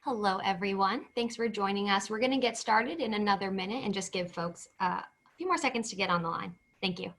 Hello, everyone. Thanks for joining us. We're going to get started in another minute and just give folks a few more seconds to get on the line. Thank you.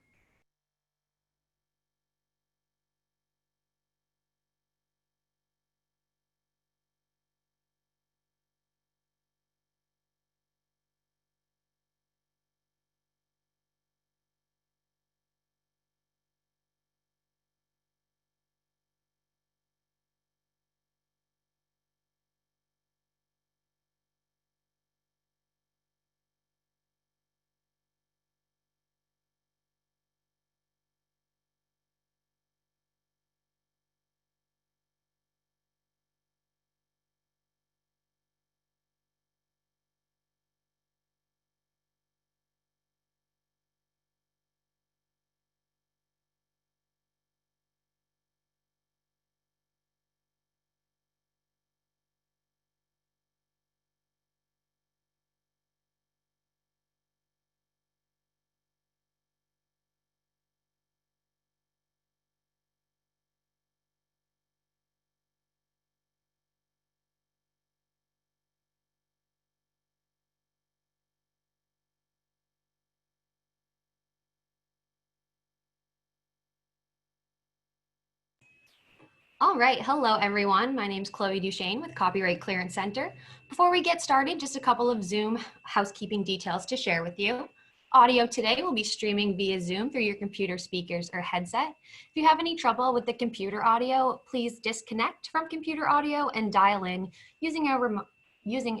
All right, hello everyone. My name is Chloe Duchesne with Copyright Clearance Center. Before we get started, just a couple of Zoom housekeeping details to share with you. Audio today will be streaming via Zoom through your computer speakers or headset. If you have any trouble with the computer audio, please disconnect from computer audio and dial in using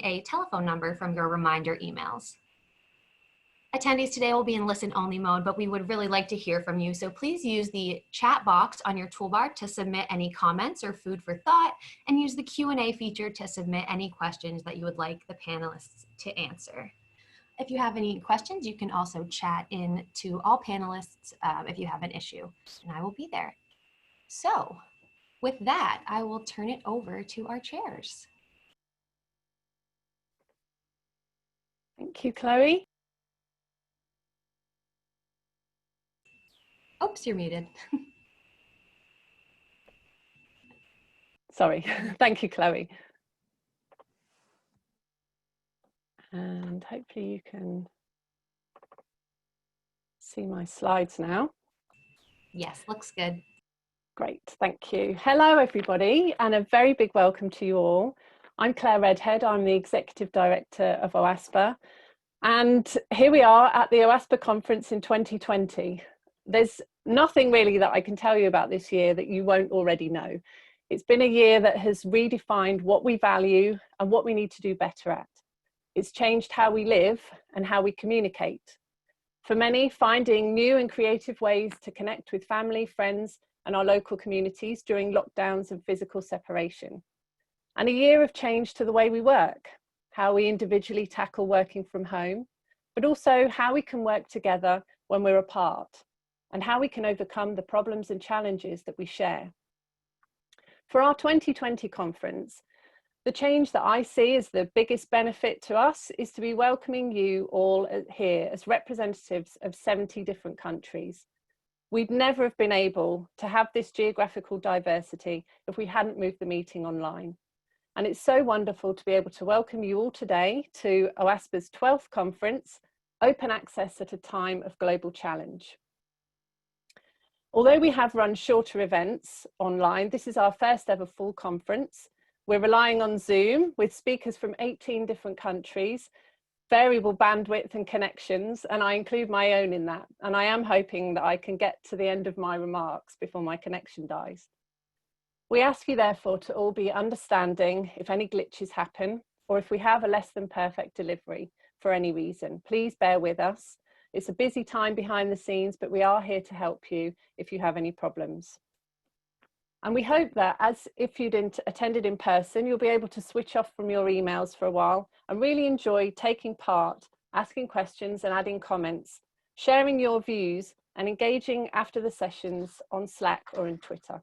a telephone number from your reminder emails. Attendees today will be in listen-only mode, but we would really like to hear from you. So please use the chat box on your toolbar to submit any comments or food for thought, and use the Q&A feature to submit any questions that you would like the panelists to answer. If you have any questions, you can also chat in to all panelists if you have an issue, and I will be there. So with that, I will turn it over to our chairs. Thank you, Chloe. Oops, you're muted. Sorry, thank you, Chloe. And hopefully you can see my slides now. Yes, looks good. Great, thank you. Hello, everybody, and a very big welcome to you all. I'm Claire Redhead. I'm the Executive Director of OASPA. And here we are at the OASPA conference in 2020. There's nothing really that I can tell you about this year that you won't already know. It's been a year that has redefined what we value and what we need to do better at. It's changed how we live and how we communicate. For many, finding new and creative ways to connect with family, friends, and our local communities during lockdowns and physical separation. And a year of change to the way we work, how we individually tackle working from home, but also how we can work together when we're apart, and how we can overcome the problems and challenges that we share. For our 2020 conference, the change that I see as the biggest benefit to us is to be welcoming you all here as representatives of 70 different countries. We'd never have been able to have this geographical diversity if we hadn't moved the meeting online. And it's so wonderful to be able to welcome you all today to OASPA's 12th conference, Open Access at a Time of Global Challenge. Although we have run shorter events online, this is our first ever full conference. We're relying on Zoom with speakers from 18 different countries, variable bandwidth and connections, and I include my own in that. And I am hoping that I can get to the end of my remarks before my connection dies. We ask you therefore to all be understanding if any glitches happen, or if we have a less than perfect delivery for any reason. Please bear with us. It's a busy time behind the scenes, but we are here to help you if you have any problems. And we hope that as if you'd attended in person, you'll be able to switch off from your emails for a while and really enjoy taking part, asking questions and adding comments, sharing your views and engaging after the sessions on Slack or in Twitter.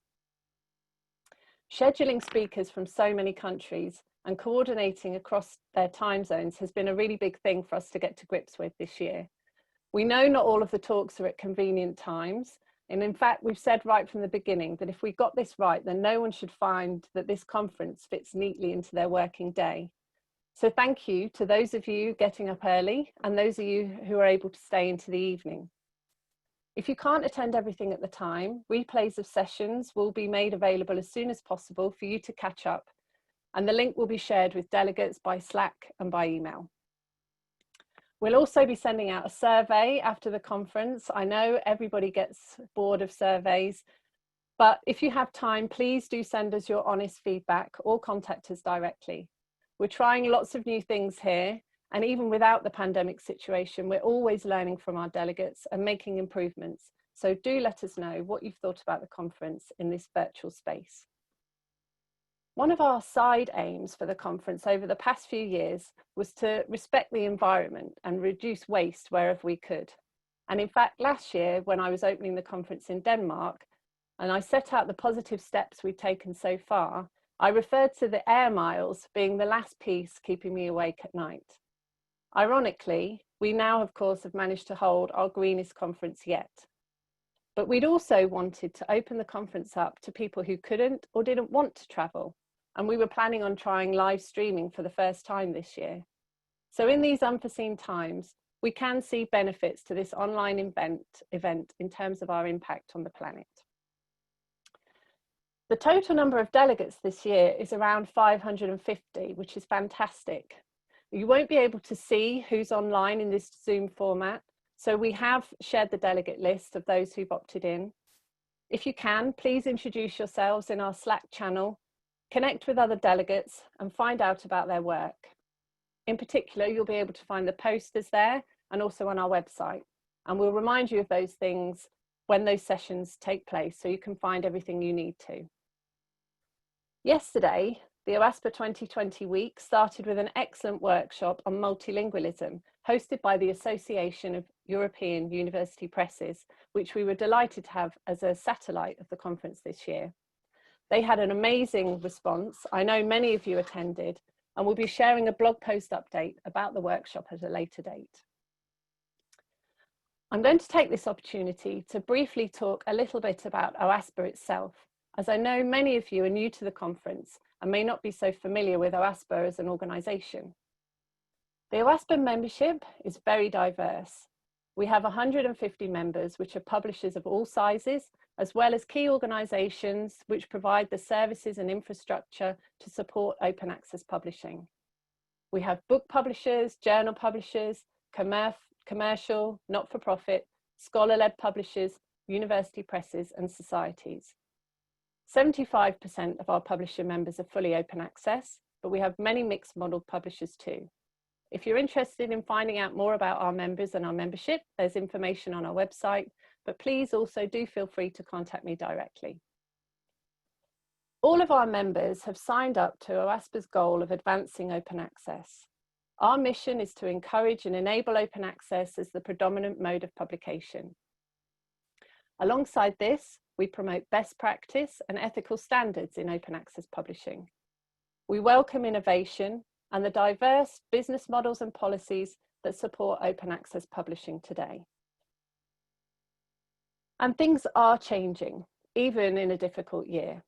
Scheduling speakers from so many countries and coordinating across their time zones has been a really big thing for us to get to grips with this year. We know not all of the talks are at convenient times, And in fact, we've said right from the beginning that if we got this right, then no one should find that this conference fits neatly into their working day. So thank you to those of you getting up early and those of you who are able to stay into the evening. If you can't attend everything at the time, replays of sessions will be made available as soon as possible for you to catch up, and the link will be shared with delegates by Slack and by email. We'll also be sending out a survey after the conference. I know everybody gets bored of surveys, but if you have time, please do send us your honest feedback or contact us directly. We're trying lots of new things here, and even without the pandemic situation, we're always learning from our delegates and making improvements. So do let us know what you've thought about the conference in this virtual space. One of our side aims for the conference over the past few years was to respect the environment and reduce waste wherever we could. And in fact, last year, when I was opening the conference in Denmark, and I set out the positive steps we've taken so far, I referred to the air miles being the last piece keeping me awake at night. Ironically, we now, of course, have managed to hold our greenest conference yet. But we'd also wanted to open the conference up to people who couldn't or didn't want to travel. And we were planning on trying live streaming for the first time this year. So in these unforeseen times, we can see benefits to this online event in terms of our impact on the planet. The total number of delegates this year is around 550, which is fantastic. You won't be able to see who's online in this Zoom format, so we have shared the delegate list of those who've opted in. If you can, please introduce yourselves in our Slack channel, connect with other delegates and find out about their work. In particular, you'll be able to find the posters there and also on our website. And we'll remind you of those things when those sessions take place so you can find everything you need to. Yesterday, the OASPA 2020 week started with an excellent workshop on multilingualism hosted by the Association of European University Presses, which we were delighted to have as a satellite of the conference this year. They had an amazing response. I know many of you attended, and we'll be sharing a blog post update about the workshop at a later date. I'm going to take this opportunity to briefly talk a little bit about OASPA itself, as I know many of you are new to the conference and may not be so familiar with OASPA as an organisation. The OASPA membership is very diverse. We have 150 members, which are publishers of all sizes, as well as key organisations which provide the services and infrastructure to support open access publishing. We have book publishers, journal publishers, commercial, not-for-profit, scholar-led publishers, university presses and societies. 75% of our publisher members are fully open access, but we have many mixed model publishers too. If you're interested in finding out more about our members and our membership, there's information on our website, but please also do feel free to contact me directly. All of our members have signed up to OASPA's goal of advancing open access. Our mission is to encourage and enable open access as the predominant mode of publication. Alongside this, we promote best practice and ethical standards in open access publishing. We welcome innovation and the diverse business models and policies that support open access publishing today. And things are changing, even in a difficult year.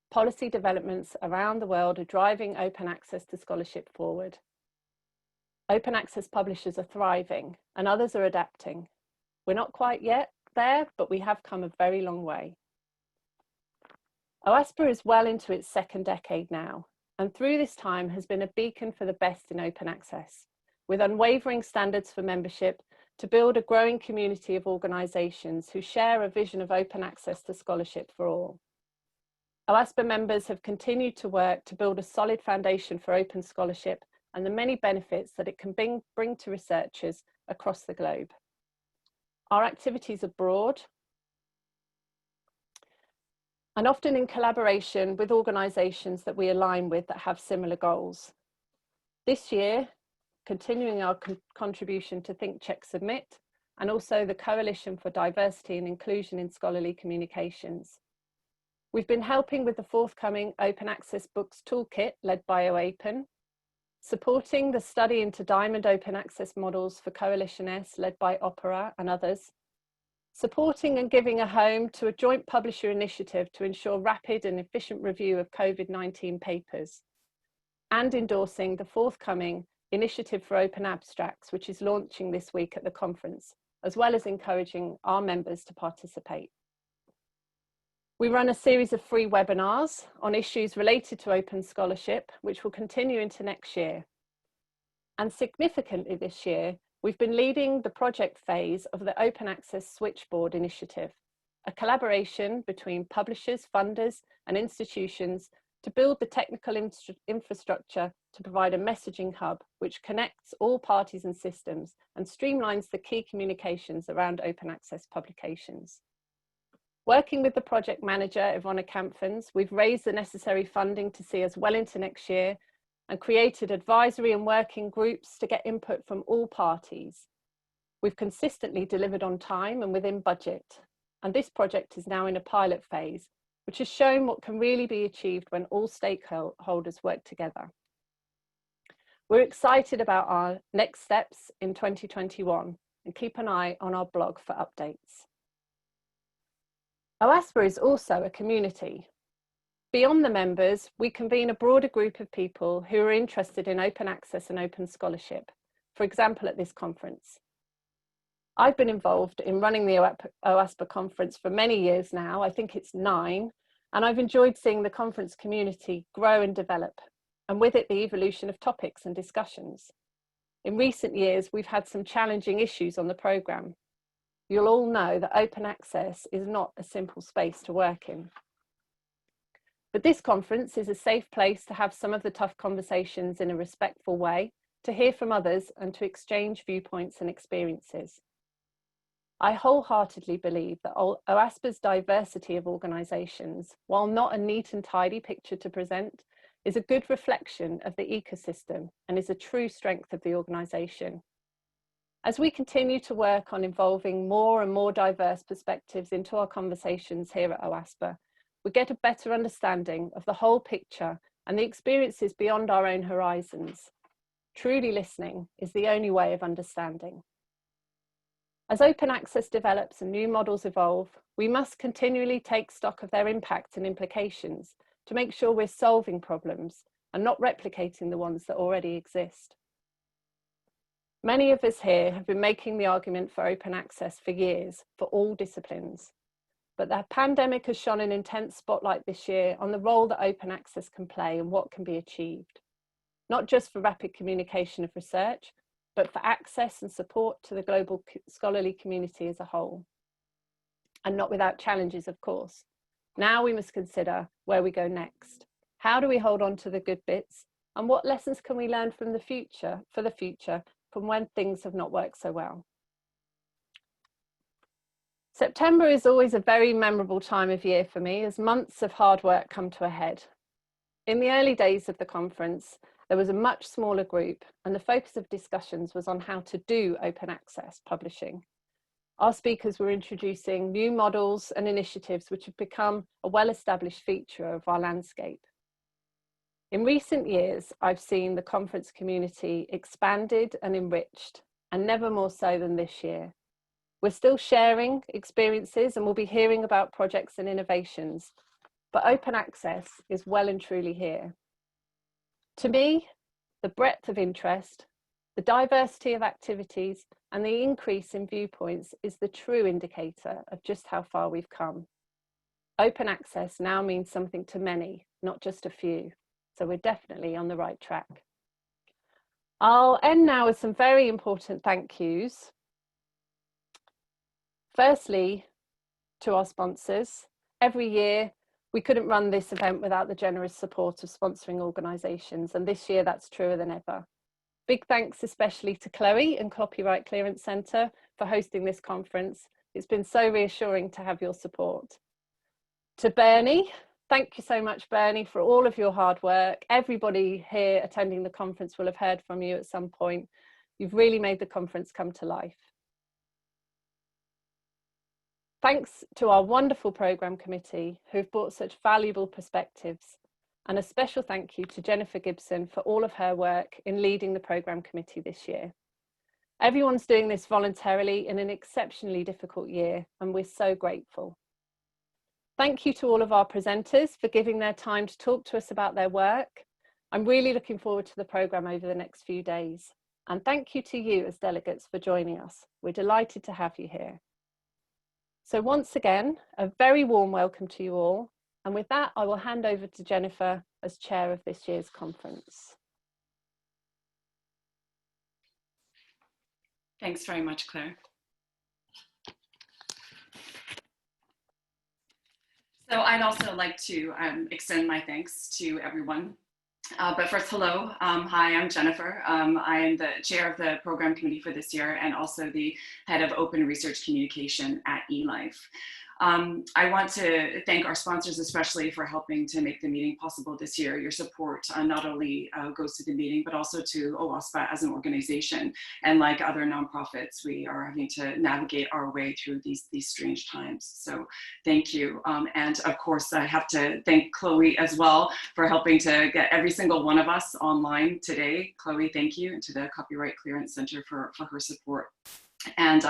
Policy developments around the world are driving open access to scholarship forward. Open access publishers are thriving and others are adapting. We're not quite yet there, but we have come a very long way. OASPA is well into its second decade now, and through this time has been a beacon for the best in open access, with unwavering standards for membership to build a growing community of organisations who share a vision of open access to scholarship for all. OASPA members have continued to work to build a solid foundation for open scholarship and the many benefits that it can bring to researchers across the globe. Our activities are broad and often in collaboration with organisations that we align with that have similar goals. This year, continuing our contribution to Think, Check, Submit, and also the Coalition for Diversity and Inclusion in Scholarly Communications. We've been helping with the forthcoming Open Access Books Toolkit led by OAPEN, supporting the study into diamond open access models for Coalition S led by Opera and others, supporting and giving a home to a joint publisher initiative to ensure rapid and efficient review of COVID-19 papers, and endorsing the forthcoming Initiative for Open Abstracts, which is launching this week at the conference, as well as encouraging our members to participate. We run a series of free webinars on issues related to open scholarship, which will continue into next year. And significantly this year, we've been leading the project phase of the Open Access Switchboard initiative, a collaboration between publishers, funders, and institutions to build the technical infrastructure to provide a messaging hub which connects all parties and systems and streamlines the key communications around open access publications. Working with the project manager, Ivona Kampfens, we've raised the necessary funding to see us well into next year and created advisory and working groups to get input from all parties. We've consistently delivered on time and within budget, and this project is now in a pilot phase, which has shown what can really be achieved when all stakeholders work together. We're excited about our next steps in 2021 and keep an eye on our blog for updates. OASPA is also a community. Beyond the members, we convene a broader group of people who are interested in open access and open scholarship, for example, at this conference. I've been involved in running the OASPA conference for many years now, I think it's 9, and I've enjoyed seeing the conference community grow and develop, and with it the evolution of topics and discussions. In recent years, we've had some challenging issues on the programme. You'll all know that open access is not a simple space to work in. But this conference is a safe place to have some of the tough conversations in a respectful way, to hear from others and to exchange viewpoints and experiences. I wholeheartedly believe that OASPA's diversity of organisations, while not a neat and tidy picture to present, is a good reflection of the ecosystem and is a true strength of the organisation. As we continue to work on involving more and more diverse perspectives into our conversations here at OASPA, we get a better understanding of the whole picture and the experiences beyond our own horizons. Truly listening is the only way of understanding. As open access develops and new models evolve, we must continually take stock of their impact and implications to make sure we're solving problems and not replicating the ones that already exist. Many of us here have been making the argument for open access for years, for all disciplines. But the pandemic has shone an intense spotlight this year on the role that open access can play and what can be achieved, not just for rapid communication of research, but for access and support to the global scholarly community as a whole. And not without challenges, of course. Now we must consider where we go next. How do we hold on to the good bits? And what lessons can we learn from the future, from when things have not worked so well? September is always a very memorable time of year for me as months of hard work come to a head. In the early days of the conference, there was a much smaller group and the focus of discussions was on how to do open access publishing. Our speakers were introducing new models and initiatives which have become a well-established feature of our landscape. In recent years, I've seen the conference community expanded and enriched, and never more so than this year. We're still sharing experiences and we'll be hearing about projects and innovations, but open access is well and truly here. To me, the breadth of interest, the diversity of activities, and the increase in viewpoints is the true indicator of just how far we've come. Open access now means something to many, not just a few, so we're definitely on the right track. I'll end now with some very important thank yous. Firstly, to our sponsors. Every year, we couldn't run this event without the generous support of sponsoring organisations, and this year that's truer than ever. Big thanks especially to Chloe and Copyright Clearance Centre for hosting this conference. It's been so reassuring to have your support. To Bernie, thank you so much, Bernie, for all of your hard work. Everybody here attending the conference will have heard from you at some point. You've really made the conference come to life. Thanks to our wonderful programme committee who've brought such valuable perspectives, and a special thank you to Jennifer Gibson for all of her work in leading the programme committee this year. Everyone's doing this voluntarily in an exceptionally difficult year, and we're so grateful. Thank you to all of our presenters for giving their time to talk to us about their work. I'm really looking forward to the programme over the next few days. And thank you to you as delegates for joining us. We're delighted to have you here. So once again, a very warm welcome to you all. And with that, I will hand over to Jennifer as chair of this year's conference. Thanks very much, Claire. So I'd also like to extend my thanks to everyone. But first, hello. Hi, I'm Jennifer. I am the chair of the program committee for this year and also the head of open research communication at eLife. I want to thank our sponsors, especially for helping to make the meeting possible this year. Your support not only goes to the meeting, but also to OASPA as an organization. And like other nonprofits, we are having to navigate our way through these strange times. So thank you. And of course, I have to thank Chloe as well for helping to get every single one of us online today. Chloe, thank you, and to the Copyright Clearance Center for her support. And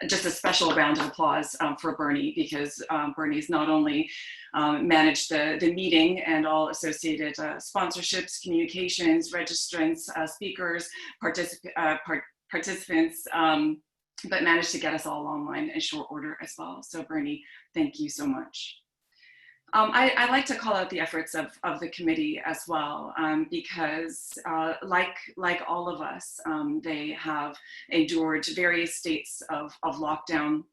just a special round of applause for Bernie, because Bernie's not only managed the meeting and all associated sponsorships, communications, registrants, speakers, participants, but managed to get us all online in short order as well. So Bernie, thank you so much. I like to call out the efforts of the committee as well, because like all of us, they have endured various states of lockdown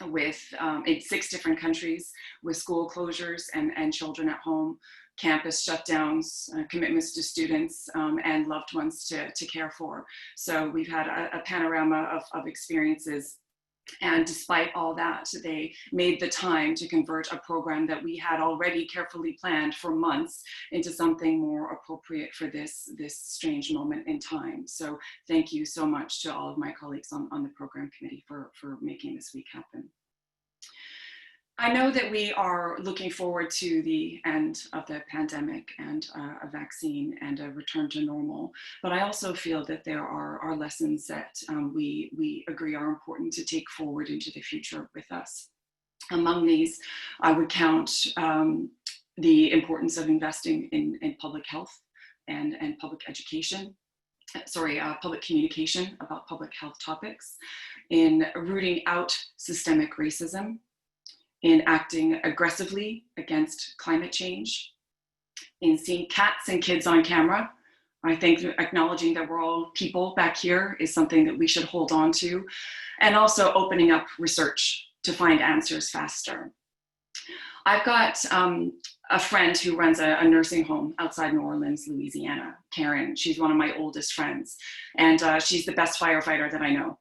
with in 6 different countries, with school closures and children at home, campus shutdowns, commitments to students and loved ones to care for. So we've had a panorama of experiences. And despite all that, they made the time to convert a program that we had already carefully planned for months into something more appropriate for this strange moment in time. So thank you so much to all of my colleagues on the program committee for making this week happen. I know that we are looking forward to the end of the pandemic and a vaccine and a return to normal, but I also feel that there are lessons that we agree are important to take forward into the future with us. Among these, I would count the importance of investing in public health and public education. Public communication about public health topics, in rooting out systemic racism, in acting aggressively against climate change, in seeing cats and kids on camera. I think acknowledging that we're all people back here is something that we should hold on to, and also opening up research to find answers faster. I've got a friend who runs a nursing home outside New Orleans, Louisiana, Karen. She's one of my oldest friends, and she's the best firefighter that I know.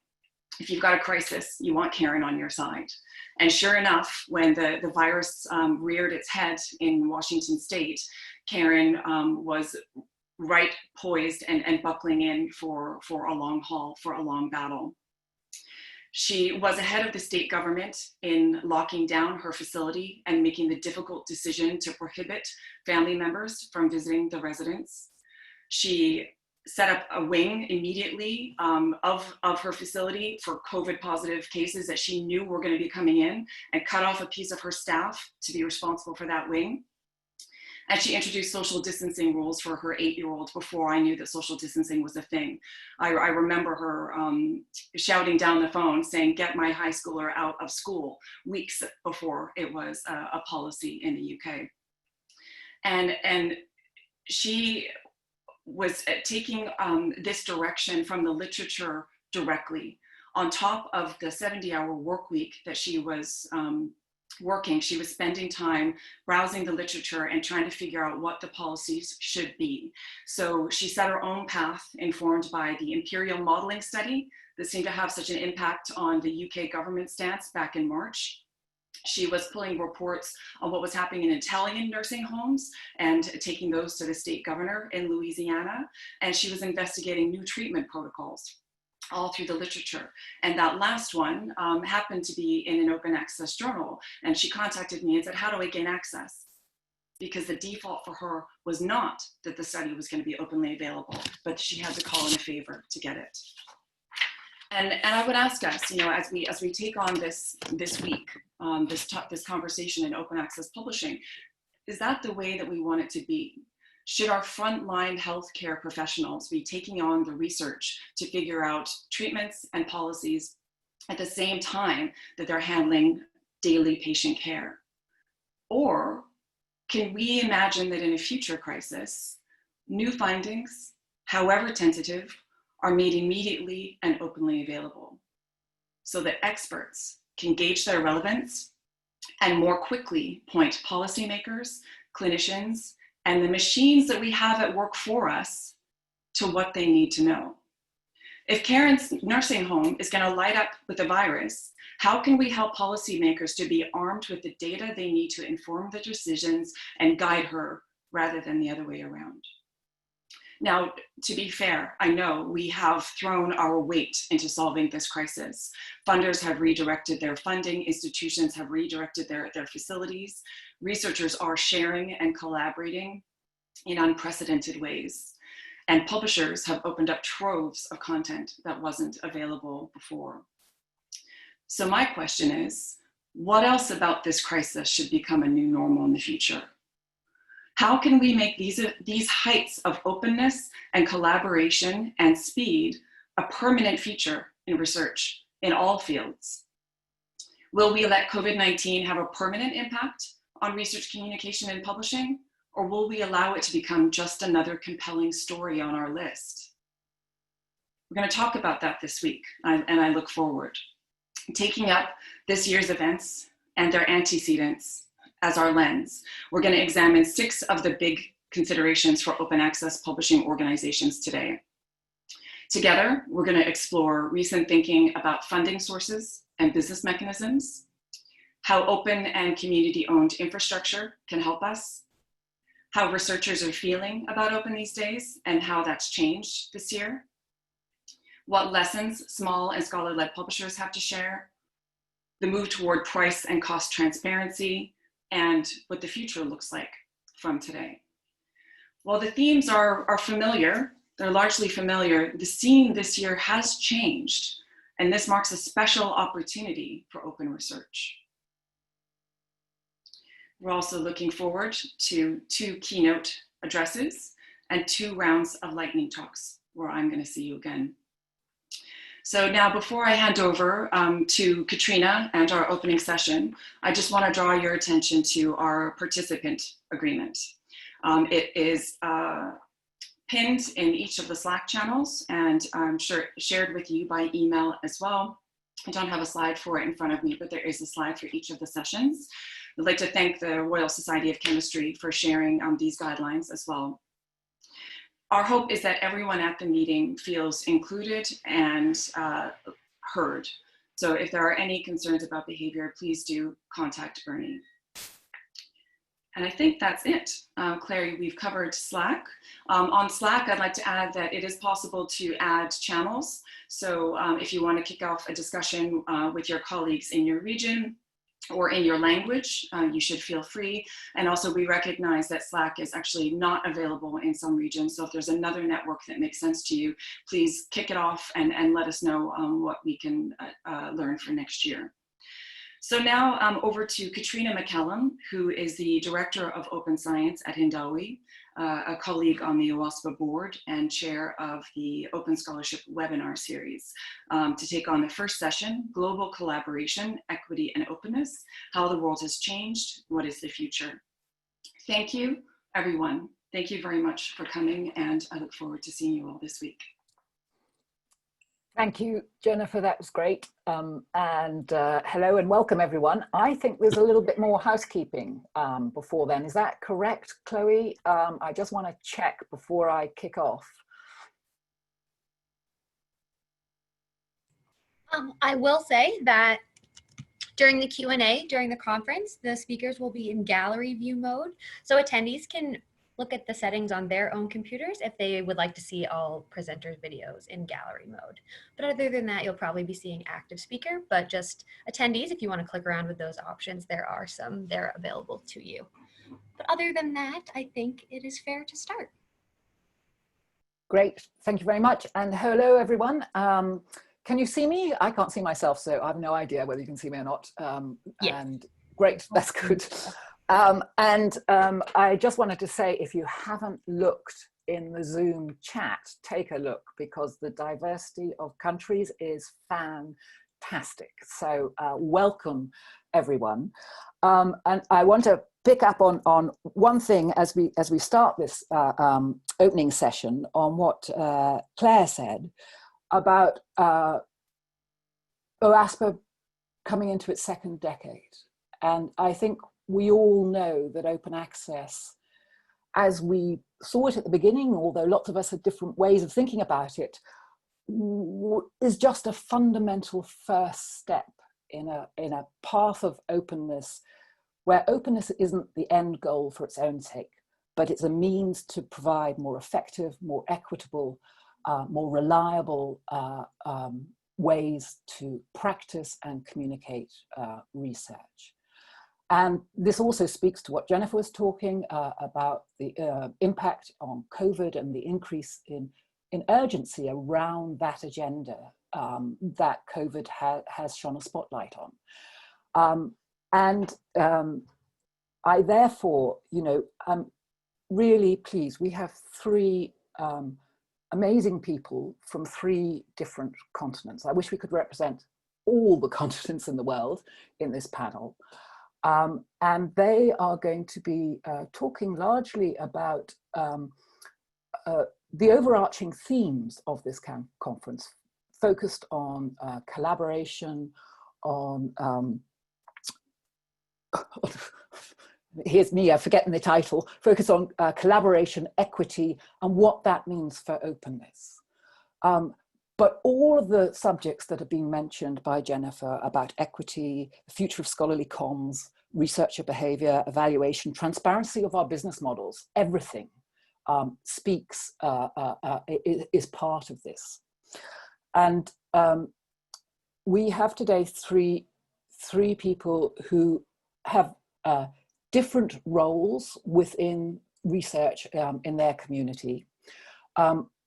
If you've got a crisis, you want Karen on your side. And sure enough, when the virus reared its head in Washington state, Karen was right poised and buckling in for a long haul, for a long battle. She was ahead of the state government in locking down her facility and making the difficult decision to prohibit family members from visiting the residents. She set up a wing immediately of her facility for COVID positive cases that she knew were going to be coming in, and cut off a piece of her staff to be responsible for that wing. And she introduced social distancing rules for her 8-year-old before I knew that social distancing was a thing. I remember her shouting down the phone saying, "Get my high schooler out of school," weeks before it was a policy in the UK. And she was taking this direction from the literature directly. On top of the 70-hour work week that she was working, she was spending time browsing the literature and trying to figure out what the policies should be. So she set her own path, informed by the Imperial Modeling Study that seemed to have such an impact on the UK government stance back in March. She was pulling reports on what was happening in Italian nursing homes and taking those to the state governor in Louisiana. And she was investigating new treatment protocols all through the literature. And that last one happened to be in an open access journal. And she contacted me and said, "How do I gain access?" Because the default for her was not that the study was going to be openly available, but she had to call in a favor to get it. And I would ask us, as we take on this week, this conversation in open access publishing, is that the way that we want it to be? Should our frontline healthcare professionals be taking on the research to figure out treatments and policies at the same time that they're handling daily patient care? Or can we imagine that in a future crisis, new findings, however tentative, are made immediately and openly available so that experts can gauge their relevance and more quickly point policymakers, clinicians, and the machines that we have at work for us to what they need to know? If Karen's nursing home is going to light up with a virus, how can we help policymakers to be armed with the data they need to inform the decisions and guide her rather than the other way around? Now, to be fair, I know we have thrown our weight into solving this crisis. Funders have redirected their funding, institutions have redirected their facilities, researchers are sharing and collaborating in unprecedented ways, and publishers have opened up troves of content that wasn't available before. So my question is, what else about this crisis should become a new normal in the future? How can we make these heights of openness and collaboration and speed a permanent feature in research in all fields? Will we let COVID-19 have a permanent impact on research communication and publishing, or will we allow it to become just another compelling story on our list? We're going to talk about that this week, and I look forward. Taking up this year's events and their antecedents as our lens, we're going to examine 6 of the big considerations for open access publishing organizations today. Together, we're going to explore recent thinking about funding sources and business mechanisms, how open and community-owned infrastructure can help us, how researchers are feeling about open these days and how that's changed this year, what lessons small and scholar-led publishers have to share, the move toward price and cost transparency, and what the future looks like from today. While the themes are familiar, they're largely familiar, the scene this year has changed, and this marks a special opportunity for open research. We're also looking forward to 2 keynote addresses and 2 rounds of lightning talks where I'm going to see you again. So now, before I hand over to Catriona and our opening session, I just want to draw your attention to our participant agreement. It is pinned in each of the Slack channels and I'm sure shared with you by email as well. I don't have a slide for it in front of me, but there is a slide for each of the sessions. I'd like to thank the Royal Society of Chemistry for sharing these guidelines as well. Our hope is that everyone at the meeting feels included and heard. So if there are any concerns about behavior, please do contact Bernie. And I think that's it. Clary, we've covered Slack. On Slack, I'd like to add that it is possible to add channels. So if you want to kick off a discussion with your colleagues in your region, or in your language, you should feel free. And also we recognize that Slack is actually not available in some regions. So if there's another network that makes sense to you, please kick it off and let us know what we can learn for next year. So now over to Catriona MacCallum, who is the Director of Open Science at Hindawi, a colleague on the OASPA board and chair of the Open Scholarship webinar series, to take on the first session, Global Collaboration, Equity and Openness, How the World Has Changed, What is the Future? Thank you, everyone. Thank you very much for coming, and I look forward to seeing you all this week. Thank you, Jennifer, that was great. Hello and welcome everyone. I think there's a little bit more housekeeping before then. Is that correct, Chloe? I just want to check before I kick off. I will say that during the Q&A, during the conference, the speakers will be in gallery view mode. So attendees can look at the settings on their own computers if they would like to see all presenters' videos in gallery mode. But other than that, you'll probably be seeing active speaker, but just attendees, if you want to click around with those options, there are some there available to you. But other than that, I think it is fair to start. Great, thank you very much. And hello, everyone. can you see me? I can't see myself, so I have no idea whether you can see me or not. Yes. And great, that's good. I just wanted to say, if you haven't looked in the Zoom chat, take a look, because the diversity of countries is fantastic. So welcome, everyone. And I want to pick up on one thing as we start this opening session, on what Claire said about OASPA coming into its second decade. And I think we all know that open access, as we saw it at the beginning, although lots of us had different ways of thinking about it, is just a fundamental first step in a path of openness, where openness isn't the end goal for its own sake, but it's a means to provide more effective, more equitable, more reliable ways to practice and communicate research. And this also speaks to what Jennifer was talking about, the impact on COVID and the increase in urgency around that agenda that COVID has shone a spotlight on. I therefore, I'm really pleased. We have three amazing people from three different continents. I wish we could represent all the continents in the world in this panel. And they are going to be talking largely about the overarching themes of this conference, focused on collaboration, on here's me forgetting the title, focus on collaboration, equity, and what that means for openness. But all of the subjects that have been mentioned by Jennifer about equity, the future of scholarly comms, researcher behavior, evaluation, transparency of our business models, everything speaks, is part of this. And we have today three people who have different roles within research in their community.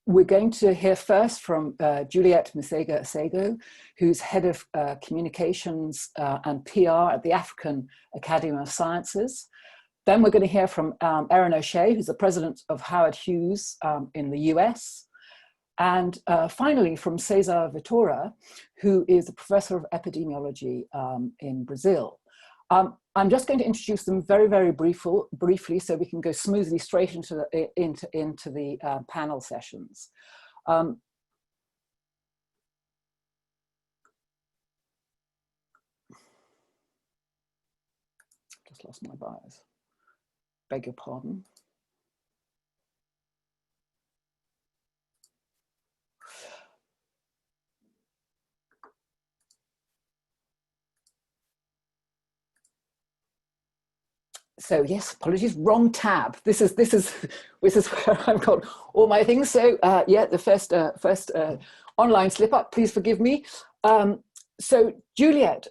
We're going to hear first from Juliette Mutheu-Asego, who's head of communications and PR at the African Academy of Sciences. Then we're going to hear from Erin, who's the president of Howard Hughes in the US. And finally, from Cesar Victora, who is a professor of epidemiology in Brazil. I'm just going to introduce them very, very briefly, so we can go smoothly straight into the panel sessions. Just lost my bias. Beg your pardon. So yes, apologies, wrong tab. This is where I've got all my things. So yeah, the first online slip up, please forgive me. So Juliette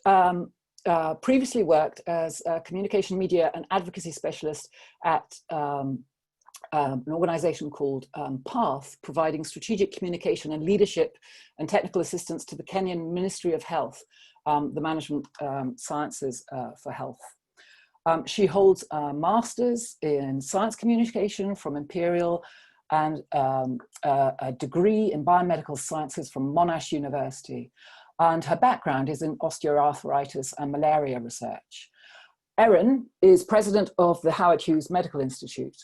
previously worked as a communication, media and advocacy specialist at an organization called PATH, providing strategic communication and leadership and technical assistance to the Kenyan Ministry of Health, the management sciences for health. She holds a master's in science communication from Imperial and a degree in biomedical sciences from Monash University. And her background is in osteoarthritis and malaria research. Erin is president of the Howard Hughes Medical Institute.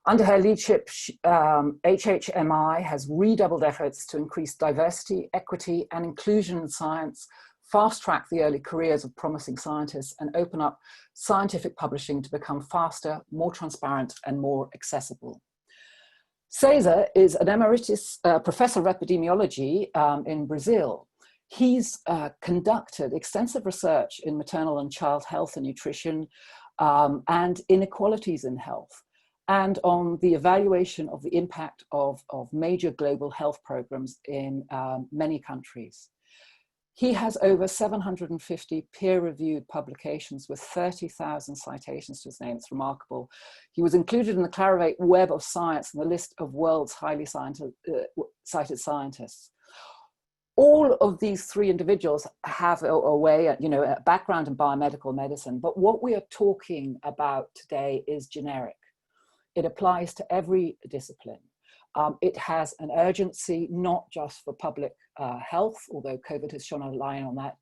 Under her leadership, HHMI has redoubled efforts to increase diversity, equity, and inclusion in science, fast-track the early careers of promising scientists, and open up scientific publishing to become faster, more transparent, and more accessible. Cesar is an emeritus professor of epidemiology in Brazil. He's conducted extensive research in maternal and child health and nutrition and inequalities in health, and on the evaluation of the impact of major global health programs in many countries. He has over 750 peer-reviewed publications with 30,000 citations to his name. It's remarkable. He was included in the Clarivate Web of Science and the list of world's highly cited scientists. all of these three individuals have a background in biomedical medicine, but what we are talking about today is generic. It applies to every discipline. It has an urgency, not just for public health, although COVID has shone a light on that,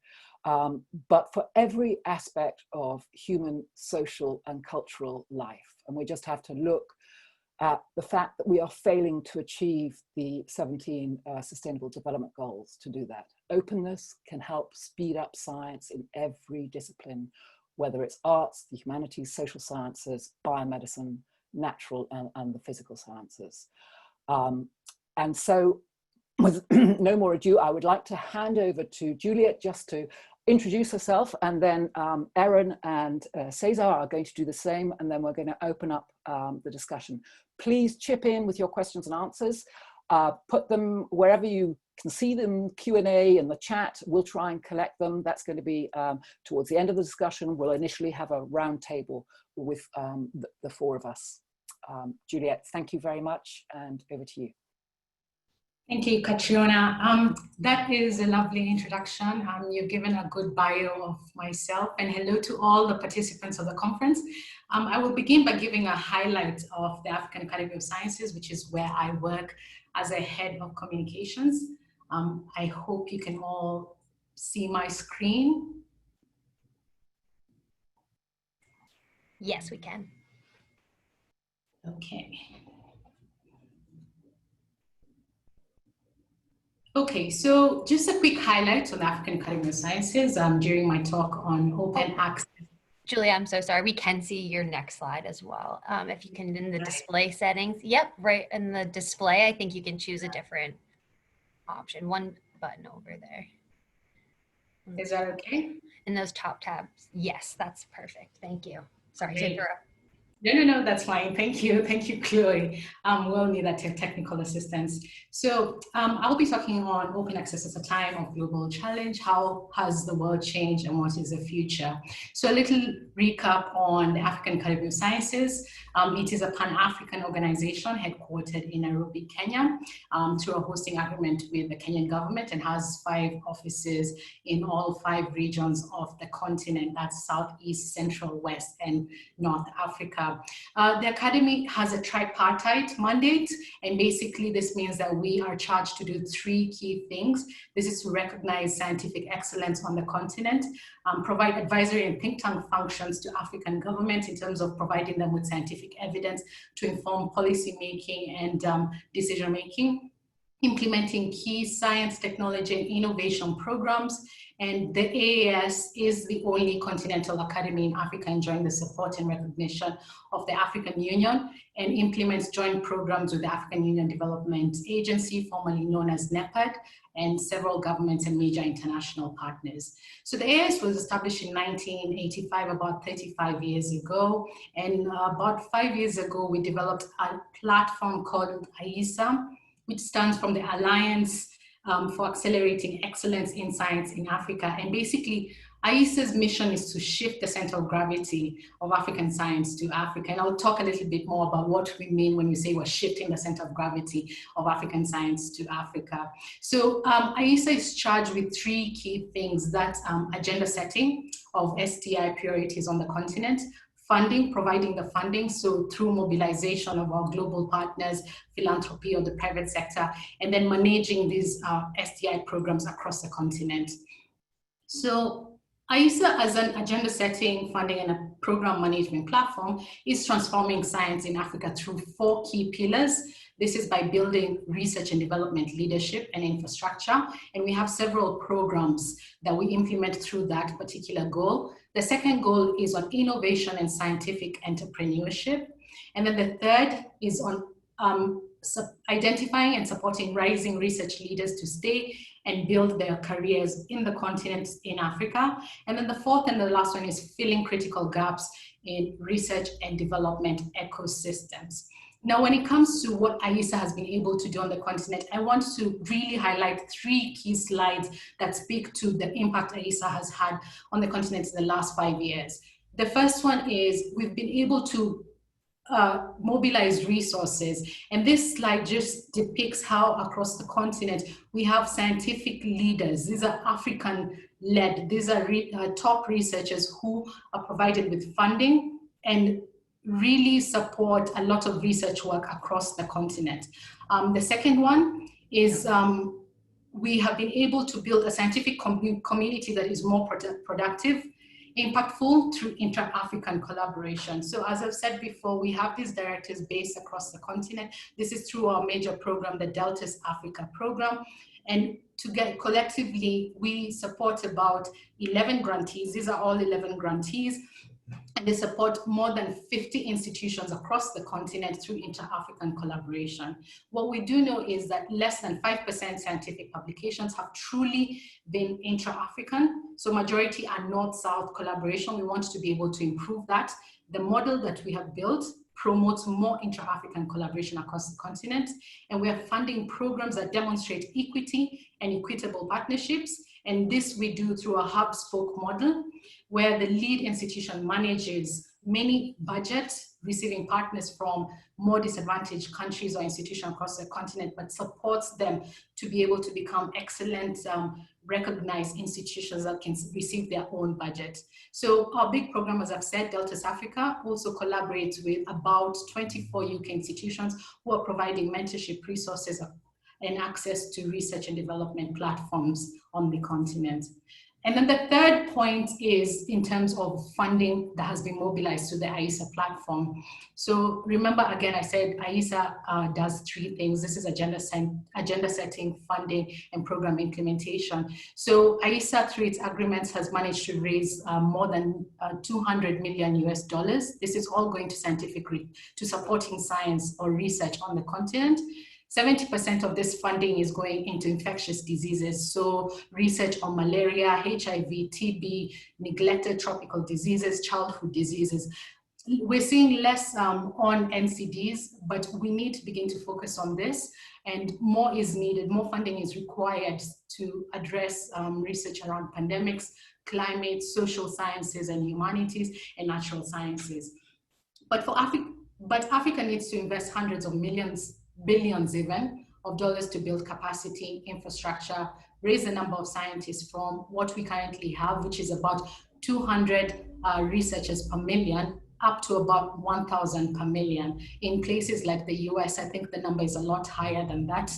but for every aspect of human, social, and cultural life. And we just have to look at the fact that we are failing to achieve the 17 Sustainable Development Goals to do that. Openness can help speed up science in every discipline, whether it's arts, the humanities, social sciences, biomedicine, natural, and the physical sciences. And so with no more ado, I would like to hand over to Juliette just to introduce herself, and then Erin and Cesar are going to do the same, and then we're going to open up the discussion. Please chip in with your questions and answers. Put them wherever you can see them, Q&A in the chat. We'll try and collect them. That's going to be towards the end of the discussion. We'll initially have a round table with the four of us. Juliette, thank you very much, and over to you. Thank you, Catriona. That is a lovely introduction. You've given a good bio of myself, and hello to all the participants of the conference. I will begin by giving a highlight of the African Academy of Sciences, which is where I work as a head of communications. I hope you can all see my screen. Yes, we can. Okay. Okay, so just a quick highlight on the African Academy of Sciences during my talk on open access. Julia, I'm so sorry. We can see your next slide as well. If you can, in the display settings. Yep, right in the display, I think you can choose a different option. One button over there. Is that okay? In those top tabs. Yes, that's perfect. Thank you. Sorry to interrupt. No, that's fine. Thank you, Chloe. We'll need that technical assistance. So I'll be talking on open access at a time of global challenge. How has the world changed and what is the future? So a little recap on the African Academy of Sciences. It is a Pan-African organization headquartered in Nairobi, Kenya, through a hosting agreement with the Kenyan government, and has 5 offices in all 5 regions of the continent. That's South, East, Central, West, and North Africa. The Academy has a tripartite mandate, and basically this means that we are charged to do 3 key things. This is to recognize scientific excellence on the continent, provide advisory and think tank functions to African governments in terms of providing them with scientific evidence to inform policy making and decision making, implementing key science, technology, and innovation programs. And the AAS is the only continental academy in Africa enjoying the support and recognition of the African Union, and implements joint programs with the African Union Development Agency, formerly known as NEPAD, and several governments and major international partners. So the AAS was established in 1985, about 35 years ago. And about 5 years ago, we developed a platform called AISA, which stands from the Alliance for Accelerating Excellence in Science in Africa. And basically, AISA's mission is to shift the center of gravity of African science to Africa. And I'll talk a little bit more about what we mean when we say we're shifting the center of gravity of African science to Africa. So AISA is charged with 3 key things. That's agenda setting of STI priorities on the continent, funding, providing the funding, so through mobilization of our global partners, philanthropy or the private sector, and then managing these STI programs across the continent. So AISA, as an agenda setting, funding, and a program management platform, is transforming science in Africa through 4 key pillars. This is by building research and development leadership and infrastructure. And we have several programs that we implement through that particular goal. The second goal is on innovation and scientific entrepreneurship. And then the third is on identifying and supporting rising research leaders to stay and build their careers in the continent in Africa. And then the fourth and the last one is filling critical gaps in research and development ecosystems. Now, when it comes to what AISA has been able to do on the continent, I want to really highlight 3 key slides that speak to the impact AISA has had on the continent in the last 5 years. The first one is we've been able to mobilize resources. And this slide just depicts how across the continent we have scientific leaders. These are African-led. These are top researchers who are provided with funding and really support a lot of research work across the continent. The second one is we have been able to build a scientific community that is more productive, impactful through inter-African collaboration. So as I've said before, we have these directors based across the continent. This is through our major program, the Deltas Africa program. And collectively, we support about 11 grantees. These are all 11 grantees. And they support more than 50 institutions across the continent through inter-African collaboration. What we do know is that less than 5% scientific publications have truly been intra-African. So majority are North-South collaboration. We want to be able to improve that. The model that we have built promotes more intra-African collaboration across the continent. And we are funding programs that demonstrate equity and equitable partnerships. And this we do through a hub-spoke model, where the lead institution manages many budgets, receiving partners from more disadvantaged countries or institutions across the continent, but supports them to be able to become excellent, recognized institutions that can receive their own budget. So our big program, as I've said, Deltas Africa, also collaborates with about 24 UK institutions who are providing mentorship resources and access to research and development platforms on the continent. And then the third point is in terms of funding that has been mobilized to the AISA platform. So remember, again, I said AISA does three things. This is agenda setting, funding, and program implementation. So AISA, through its agreements, has managed to raise more than $200 million US. This is all going to supporting science or research on the continent. 70% of this funding is going into infectious diseases. So research on malaria, HIV, TB, neglected tropical diseases, childhood diseases. We're seeing less on NCDs, but we need to begin to focus on this, and more is needed. More funding is required to address research around pandemics, climate, social sciences and humanities, and natural sciences. But Africa needs to invest hundreds of millions, billions even, of dollars to build capacity, infrastructure, raise the number of scientists from what we currently have, which is about 200 researchers per million, up to about 1,000 per million. In places like the US, I think the number is a lot higher than that,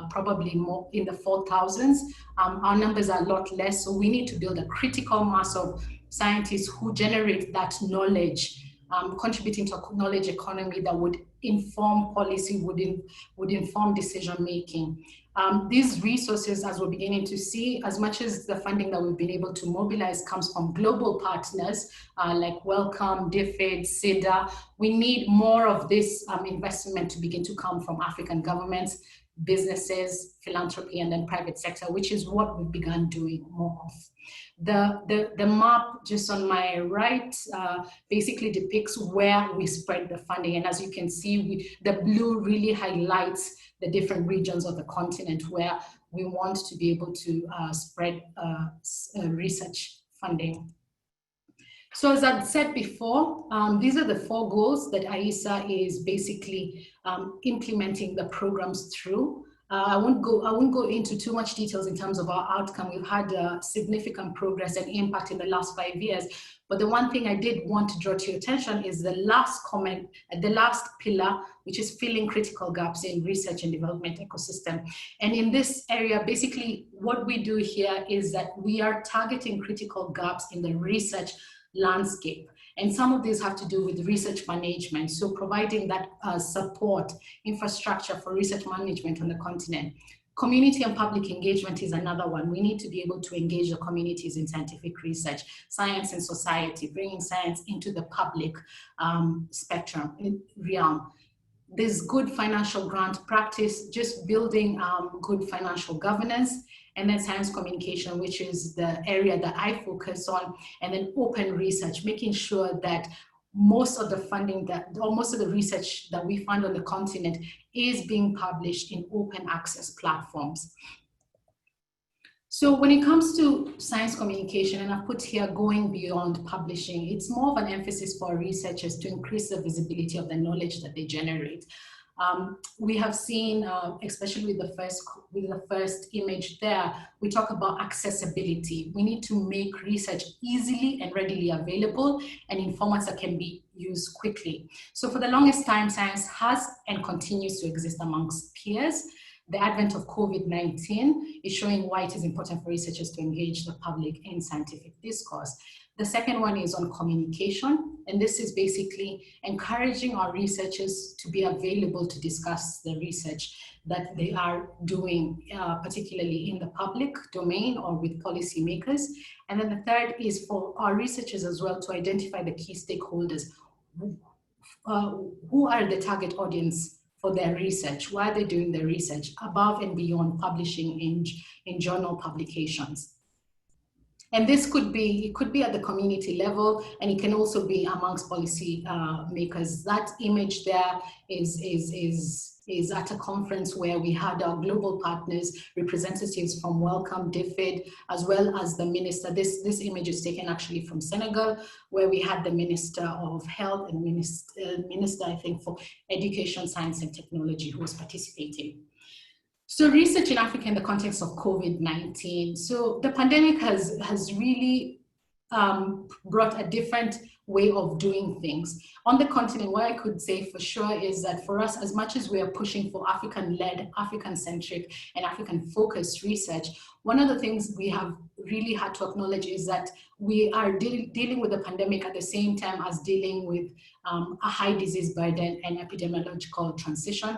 probably more in the 4,000s. Our numbers are a lot less, so we need to build a critical mass of scientists who generate that knowledge, contributing to a knowledge economy that would inform policy, would inform decision-making. These resources, as we're beginning to see, as much as the funding that we've been able to mobilize comes from global partners like Wellcome, DFID, Cesar, we need more of this investment to begin to come from African governments, businesses, philanthropy, and then private sector, which is what we've begun doing more of. The map just on my right basically depicts where we spread the funding. And as you can see, the blue really highlights the different regions of the continent where we want to be able to spread research funding. So as I've said before, these are the 4 goals that AISA is basically implementing the programs through. I won't go into too much details in terms of our outcome. We've had significant progress and impact in the last 5 years. But the one thing I did want to draw to your attention is the last comment, the last pillar, which is filling critical gaps in research and development ecosystem. And in this area, basically what we do here is that we are targeting critical gaps in the research landscape. And some of these have to do with research management. So providing that support infrastructure for research management on the continent. Community and public engagement is another one. We need to be able to engage the communities in scientific research, science and society, bringing science into the public spectrum, realm. There's good financial grant practice, just building good financial governance, and then science communication, which is the area that I focus on, and then open research, making sure that most of the funding or most of the research that we fund on the continent is being published in open access platforms. So when it comes to science communication, and I've put here going beyond publishing, it's more of an emphasis for researchers to increase the visibility of the knowledge that they generate. We have seen, especially with the first image there, we talk about accessibility. We need to make research easily and readily available and in formats that can be used quickly. So for the longest time, science has and continues to exist amongst peers. The advent of COVID-19 is showing why it is important for researchers to engage the public in scientific discourse. The second one is on communication, and this is basically encouraging our researchers to be available to discuss the research that they are doing, particularly in the public domain or with policymakers. And then the third is for our researchers as well to identify the key stakeholders. Who are the target audience for their research? Why are they doing their research above and beyond publishing in journal publications? And this could be at the community level, and it can also be amongst policy makers. That image there is at a conference where we had our global partners, representatives from Welcome, DFID, as well as the minister. This image is taken actually from Senegal, where we had the Minister of Health and Minister, I think, for Education, Science and Technology who was participating. So research in Africa in the context of COVID-19. So the pandemic has really brought a different way of doing things. On the continent, what I could say for sure is that for us, as much as we are pushing for African-led, African-centric, and African-focused research, one of the things we have really had to acknowledge is that we are dealing with the pandemic at the same time as dealing with a high disease burden and epidemiological transition.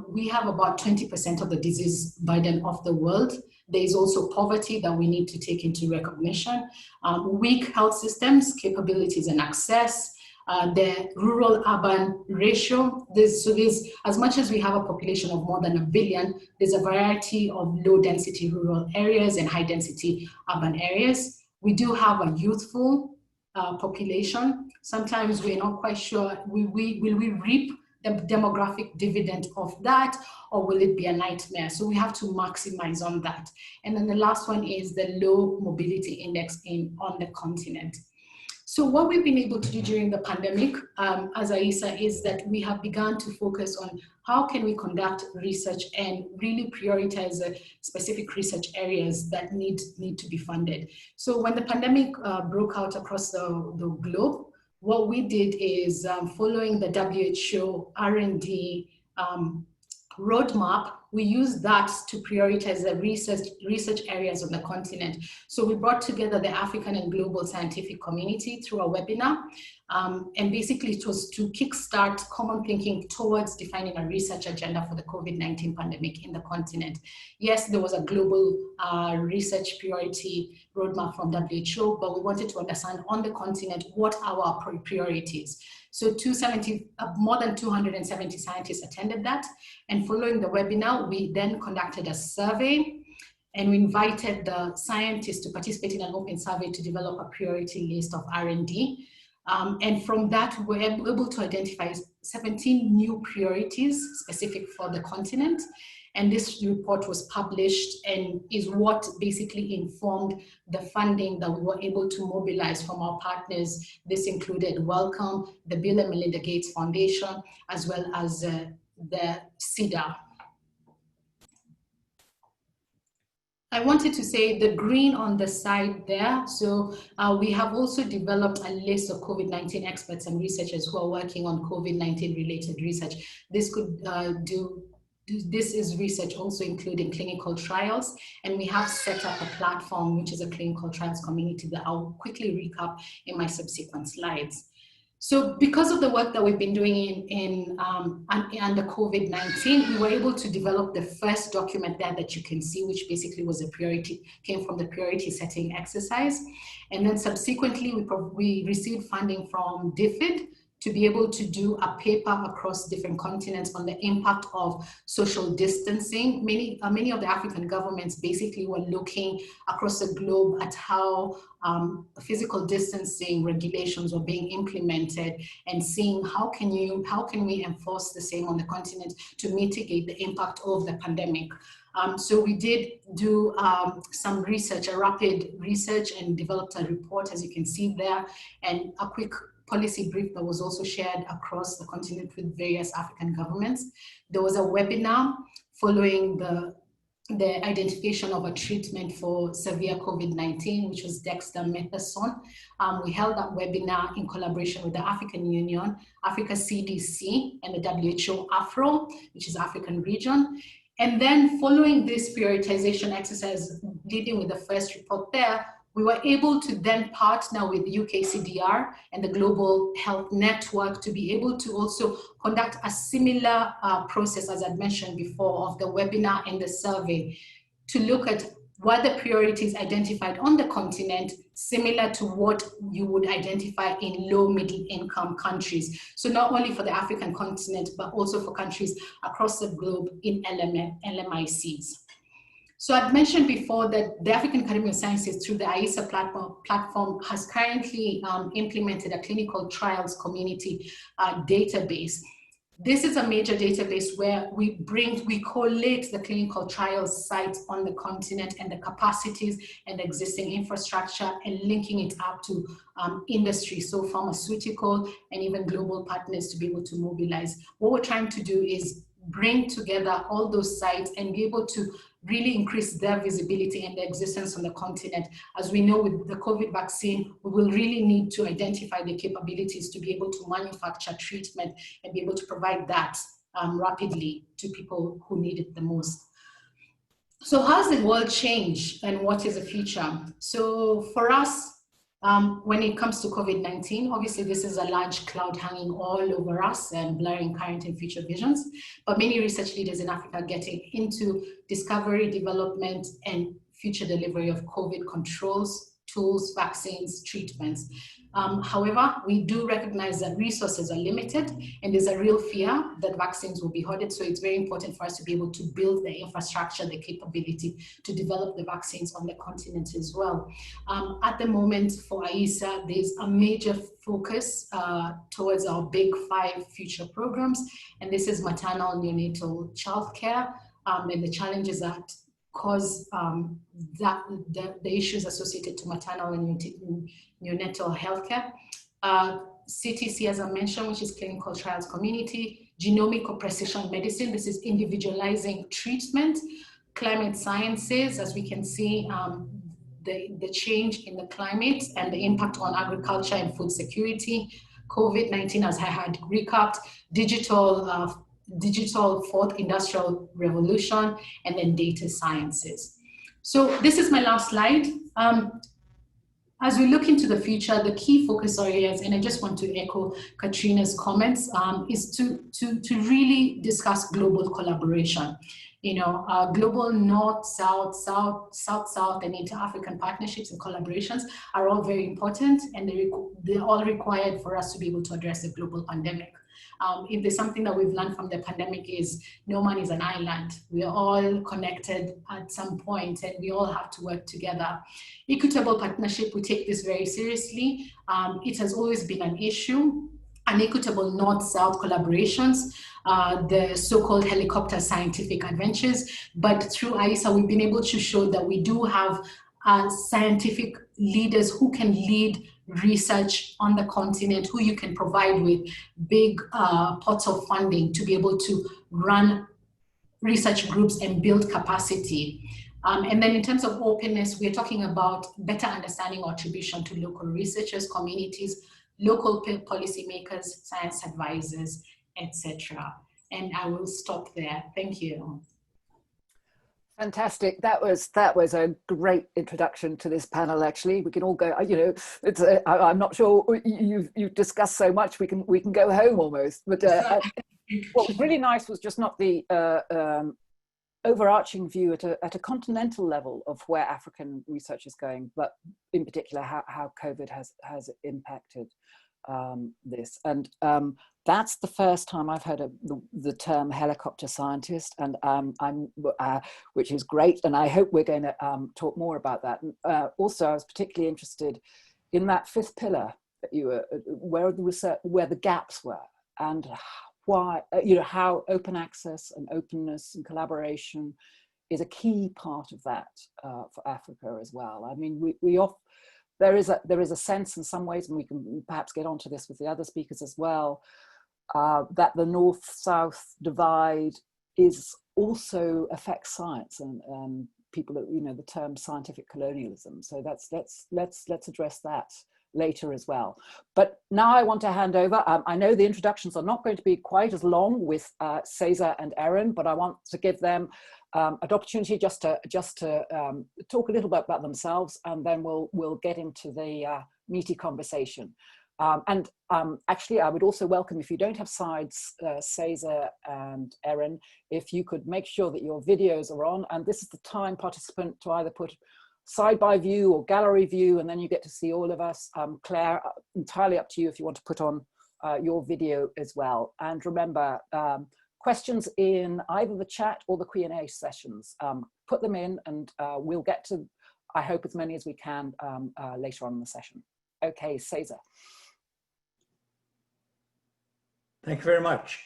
We have about 20% of the disease burden of the world. There is also poverty that we need to take into recognition. Weak health systems, capabilities and access, the rural-urban ratio. As much as we have a population of more than 1 billion, there's a variety of low-density rural areas and high-density urban areas. We do have a youthful population. Sometimes we're not quite sure, will we reap the demographic dividend of that, or will it be a nightmare? So we have to maximize on that. And then the last one is the low mobility index on the continent. So what we've been able to do during the pandemic, as AISA, is that we have begun to focus on how can we conduct research and really prioritize specific research areas that need to be funded. So when the pandemic broke out across the globe, what we did is following the WHO R&D roadmap, we used that to prioritize the research areas on the continent. So we brought together the African and global scientific community through a webinar. And basically it was to kickstart common thinking towards defining a research agenda for the COVID-19 pandemic in the continent. Yes, there was a global research priority roadmap from WHO, but we wanted to understand on the continent what our priorities. So more than 270 scientists attended that. And following the webinar, we then conducted a survey and we invited the scientists to participate in an open survey to develop a priority list of R&D. And from that, we were able to identify 17 new priorities specific for the continent. And this report was published and is what basically informed the funding that we were able to mobilize from our partners. This included Welcome, the Bill and Melinda Gates Foundation, as well as the Cesar. I wanted to say the green on the side there. So we have also developed a list of COVID-19 experts and researchers who are working on COVID-19 related research. This is research also including clinical trials, and we have set up a platform, which is a clinical trials community that I'll quickly recap in my subsequent slides. So because of the work that we've been doing under COVID-19, we were able to develop the first document there that you can see, which basically was a priority, came from the priority setting exercise. And then subsequently, we received funding from DFID to be able to do a paper across different continents on the impact of social distancing. Many of the African governments basically were looking across the globe at how physical distancing regulations were being implemented and seeing how can we enforce the same on the continent to mitigate the impact of the pandemic. So we did do some research, a rapid research, and developed a report, as you can see there, and a quick policy brief that was also shared across the continent with various African governments. There was a webinar following the identification of a treatment for severe COVID-19, which was dexamethasone. We held that webinar in collaboration with the African Union, Africa CDC, and the WHO AFRO, which is African region. And then following this prioritization exercise, leading with the first report there, we were able to then partner with UKCDR and the Global Health Network to be able to also conduct a similar process, as I'd mentioned before, of the webinar and the survey, to look at what the priorities identified on the continent, similar to what you would identify in low middle income countries. So not only for the African continent, but also for countries across the globe in LMICs. So I've mentioned before that the African Academy of Sciences, through the AISA platform has currently implemented a clinical trials community database. This is a major database where we collate the clinical trials sites on the continent and the capacities and existing infrastructure, and linking it up to industry, so pharmaceutical and even global partners to be able to mobilize. What we're trying to do is bring together all those sites and be able to really increase their visibility and their existence on the continent. As we know, with the COVID vaccine, we will really need to identify the capabilities to be able to manufacture treatment and be able to provide that rapidly to people who need it the most. So how's the world changed and what is the future? So for us, when it comes to COVID-19, obviously this is a large cloud hanging all over us and blurring current and future visions, but many research leaders in Africa are getting into discovery, development, and future delivery of COVID controls, tools, vaccines, treatments. However, we do recognize that resources are limited, and there's a real fear that vaccines will be hoarded. So it's very important for us to be able to build the infrastructure, the capability to develop the vaccines on the continent as well. At the moment for AISA, there's a major focus towards our big 5 future programs. And this is maternal neonatal childcare and the challenges that cause the issues associated to maternal and neonatal healthcare. CTC, as I mentioned, which is clinical trials community, genomic or precision medicine, this is individualizing treatment, climate sciences, as we can see, the change in the climate and the impact on agriculture and food security, COVID-19, as I had recapped, digital fourth industrial revolution, and then data sciences. So this is my last slide. As we look into the future, the key focus areas, and I just want to echo Catriona's comments, is to really discuss global collaboration. You know, global North, South, and inter-African partnerships and collaborations are all very important, and they're all required for us to be able to address the global pandemic. If there's something that we've learned from the pandemic is no man is an island. We are all connected at some point and we all have to work together. Equitable partnership, we take this very seriously. It has always been an issue. Unequitable North-South collaborations, the so-called helicopter scientific adventures. But through AISA, we've been able to show that we do have scientific leaders who can lead research on the continent, who you can provide with big pots of funding to be able to run research groups and build capacity. And then in terms of openness, we're talking about better understanding or attribution to local researchers, communities, local policymakers, science advisors, etc. And I will stop there. Thank you. Fantastic. That was a great introduction to this panel. Actually, we can all go. You know, it's I'm not sure you've discussed so much. We can go home almost. But what was really nice was just not the overarching view at a continental level of where African research is going, but in particular how COVID has impacted this. And that's the first time I've heard of the term helicopter scientist, and which is great. And I hope we're going to talk more about that. And, also, I was particularly interested in that 5th pillar that you were, where the gaps were, and why, you know, how open access and openness and collaboration is a key part of that for Africa as well. I mean, there is a sense in some ways, and we can perhaps get onto this with the other speakers as well, that the North-South divide also affects science and people, the term scientific colonialism. So let's address that later as well. But now I want to hand over. I know the introductions are not going to be quite as long with Cesar and Erin, but I want to give them an opportunity just to talk a little bit about themselves, and then we'll get into the meaty conversation. Actually, I would also welcome, if you don't have slides, Cesar and Erin, if you could make sure that your videos are on, and this is the time, participant, to either put side-by view or gallery view, and then you get to see all of us. Claire, entirely up to you if you want to put on your video as well. And remember, questions in either the chat or the Q&A sessions, put them in, and we'll get to, I hope, as many as we can later on in the session. Okay, Cesar. Thank you very much.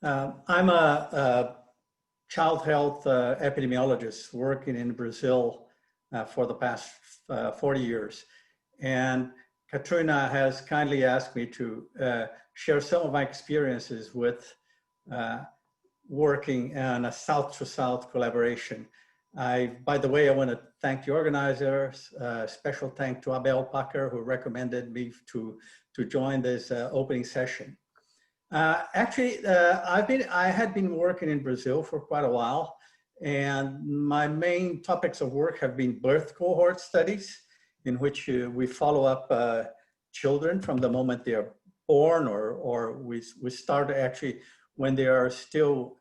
I'm a child health epidemiologist working in Brazil for the past 40 years. And Catriona has kindly asked me to share some of my experiences with working in a South-to-South collaboration. By the way, I want to thank the organizers. Special thank to Abel Packer, who recommended me to join this opening session. Actually, I had been working in Brazil for quite a while, and my main topics of work have been birth cohort studies, in which we follow up children from the moment they are born, or we start actually when they are still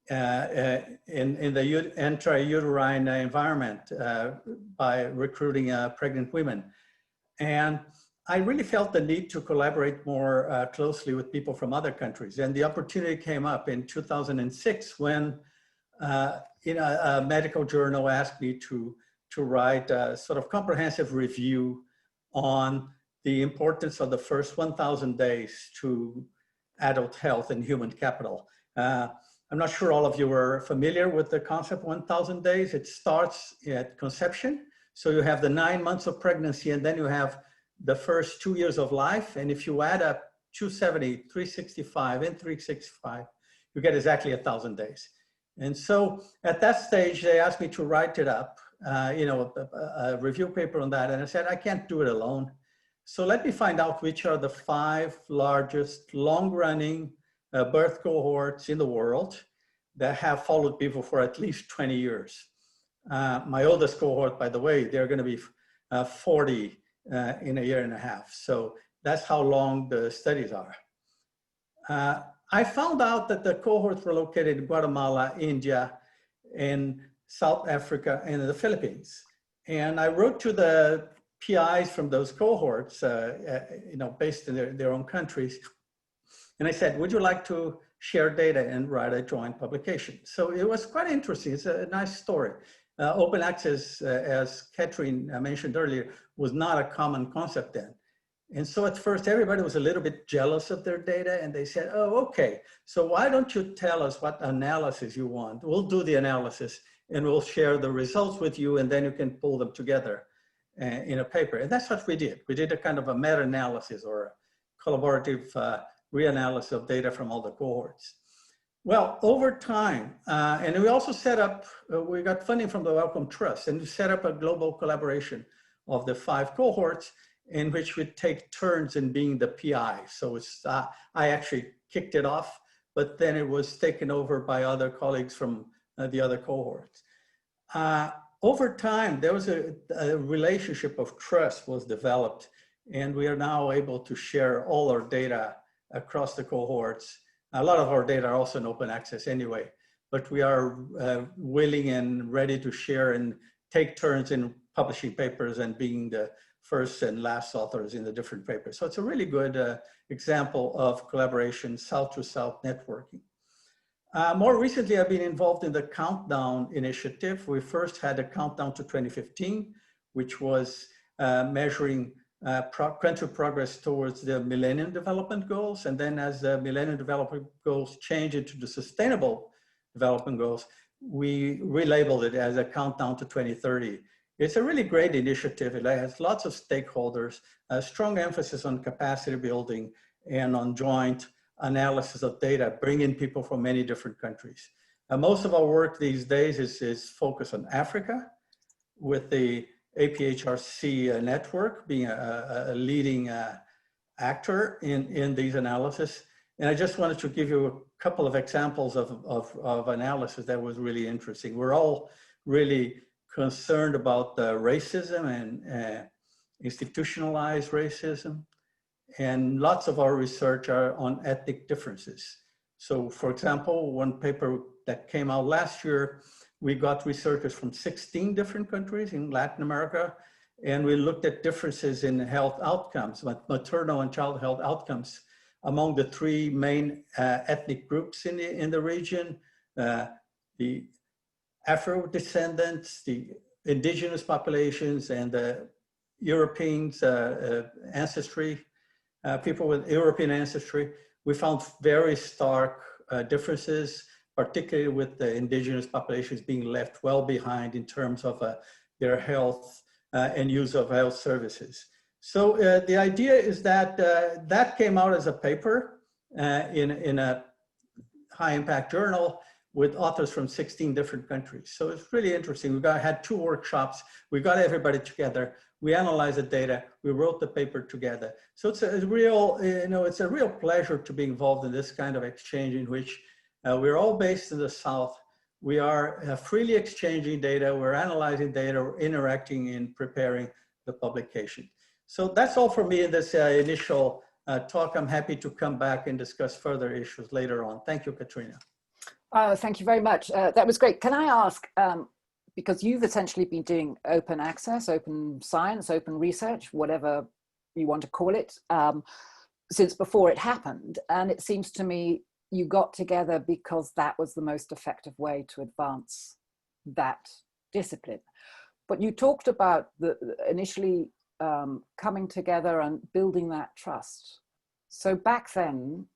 in the intrauterine environment by recruiting pregnant women. And I really felt the need to collaborate more closely with people from other countries. And the opportunity came up in 2006 when a medical journal asked me to write a sort of comprehensive review on the importance of the first 1,000 days to adult health and human capital. I'm not sure all of you are familiar with the concept 1,000 days. It starts at conception. So you have the 9 months of pregnancy, and then you have the first 2 years of life. And if you add up 270, 365, and 365, you get exactly 1,000 days. And so at that stage, they asked me to write it up, a review paper on that. And I said, I can't do it alone. So let me find out which are the 5 largest long-running birth cohorts in the world that have followed people for at least 20 years. My oldest cohort, by the way, they're going to be 40 in a year and a half. So that's how long the studies are. I found out that the cohorts were located in Guatemala, India, in South Africa, and in the Philippines. And I wrote to the PIs from those cohorts, based in their own countries. And I said, would you like to share data and write a joint publication? So it was quite interesting. It's a nice story. Open access, as Catherine mentioned earlier, was not a common concept then. And so at first, everybody was a little bit jealous of their data, and they said, oh, okay, so why don't you tell us what analysis you want? We'll do the analysis, and we'll share the results with you, and then you can pull them together in a paper. And that's what we did. We did a kind of a meta-analysis or a collaborative reanalysis of data from all the cohorts. Well, over time, and we also set up, we got funding from the Wellcome Trust, and we set up a global collaboration of the 5 cohorts in which we take turns in being the PI. So it's, I actually kicked it off, but then it was taken over by other colleagues from the other cohorts. Over time, there was a relationship of trust was developed, and we are now able to share all our data across the cohorts. A lot of our data are also in open access anyway, but we are willing and ready to share and take turns in publishing papers and being the first and last authors in the different papers. So it's a really good example of collaboration, South-to-South networking. More recently, I've been involved in the Countdown initiative. We first had a countdown to 2015, which was measuring country progress towards the Millennium Development Goals. And then as the Millennium Development Goals change into the Sustainable Development Goals, we relabeled it as a countdown to 2030. It's a really great initiative. It has lots of stakeholders, a strong emphasis on capacity building and on joint analysis of data, bringing people from many different countries. Most of our work these days is focused on Africa, with the APHRC network being a leading actor in these analysis. And I just wanted to give you a couple of examples of analysis that was really interesting. We're all really concerned about racism and institutionalized racism. And lots of our research are on ethnic differences. So for example, one paper that came out last year, we got researchers from 16 different countries in Latin America, and we looked at differences in health outcomes, maternal and child health outcomes among the three main ethnic groups in the region, the Afro-descendants, the indigenous populations, and the Europeans ancestry, people with European ancestry. We found very stark differences, particularly with the indigenous populations being left well behind in terms of their health and use of health services. So the idea is that that came out as a paper in a high impact journal with authors from 16 different countries. So it's really interesting. We had 2 workshops. We got everybody together. We analyzed the data. We wrote the paper together. So it's a real, it's a real pleasure to be involved in this kind of exchange in which we're all based in the South. We are freely exchanging data. We're analyzing data, we're interacting in preparing the publication. So that's all for me in this initial talk. I'm happy to come back and discuss further issues later on. Thank you, Catriona. Thank you very much. That was great. Can I ask, because you've essentially been doing open access, open science, open research, whatever you want to call it, since before it happened. And it seems to me you got together because that was the most effective way to advance that discipline. But you talked about initially coming together and building that trust. So back then,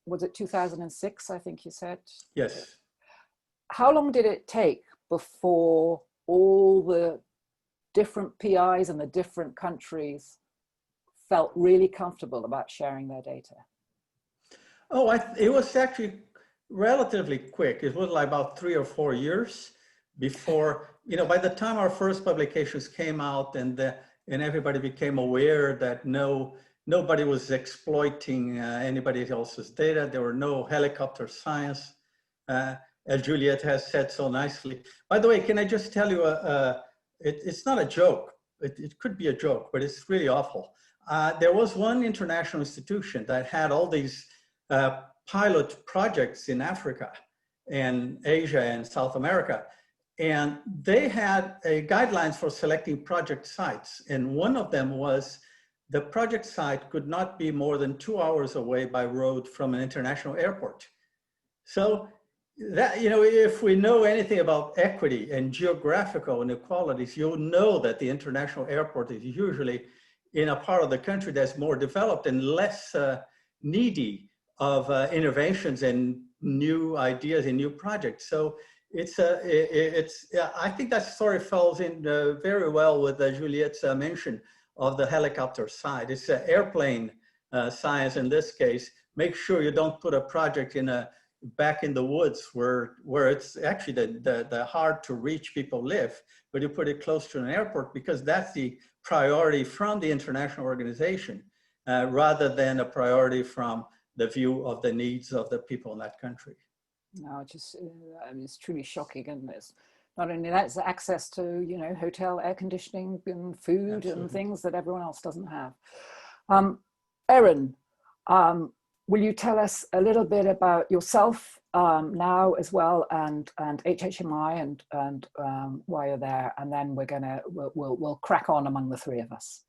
was it 2006, I think you said? Yes. How long did it take before all the different PIs and the different countries felt really comfortable about sharing their data? Oh, it was actually relatively quick. It was like about 3 or 4 years before, by the time our first publications came out and everybody became aware that nobody was exploiting anybody else's data. There were no helicopter science, as Juliette has said so nicely. By the way, can I just tell you, it's not a joke. It could be a joke, but it's really awful. There was one international institution that had all these pilot projects in Africa and Asia and South America. And they had guidelines for selecting project sites. And one of them was the project site could not be more than 2 hours away by road from an international airport. So that, if we know anything about equity and geographical inequalities, you'll know that the international airport is usually in a part of the country that's more developed and less needy of interventions and new ideas and new projects. So I think that story falls in very well with Juliette's mention of the helicopter side. It's airplane science in this case. Make sure you don't put a project back in the woods where it's actually the hard to reach people live, but you put it close to an airport because that's the priority from the international organization rather than a priority from the view of the needs of the people in that country. No, it's truly shocking, isn't it? Not only that, it's access to, hotel air conditioning and food. Absolutely. And things that everyone else doesn't have. Erin, will you tell us a little bit about yourself now as well, and HHMI and why you're there, and then we'll crack on among the three of us.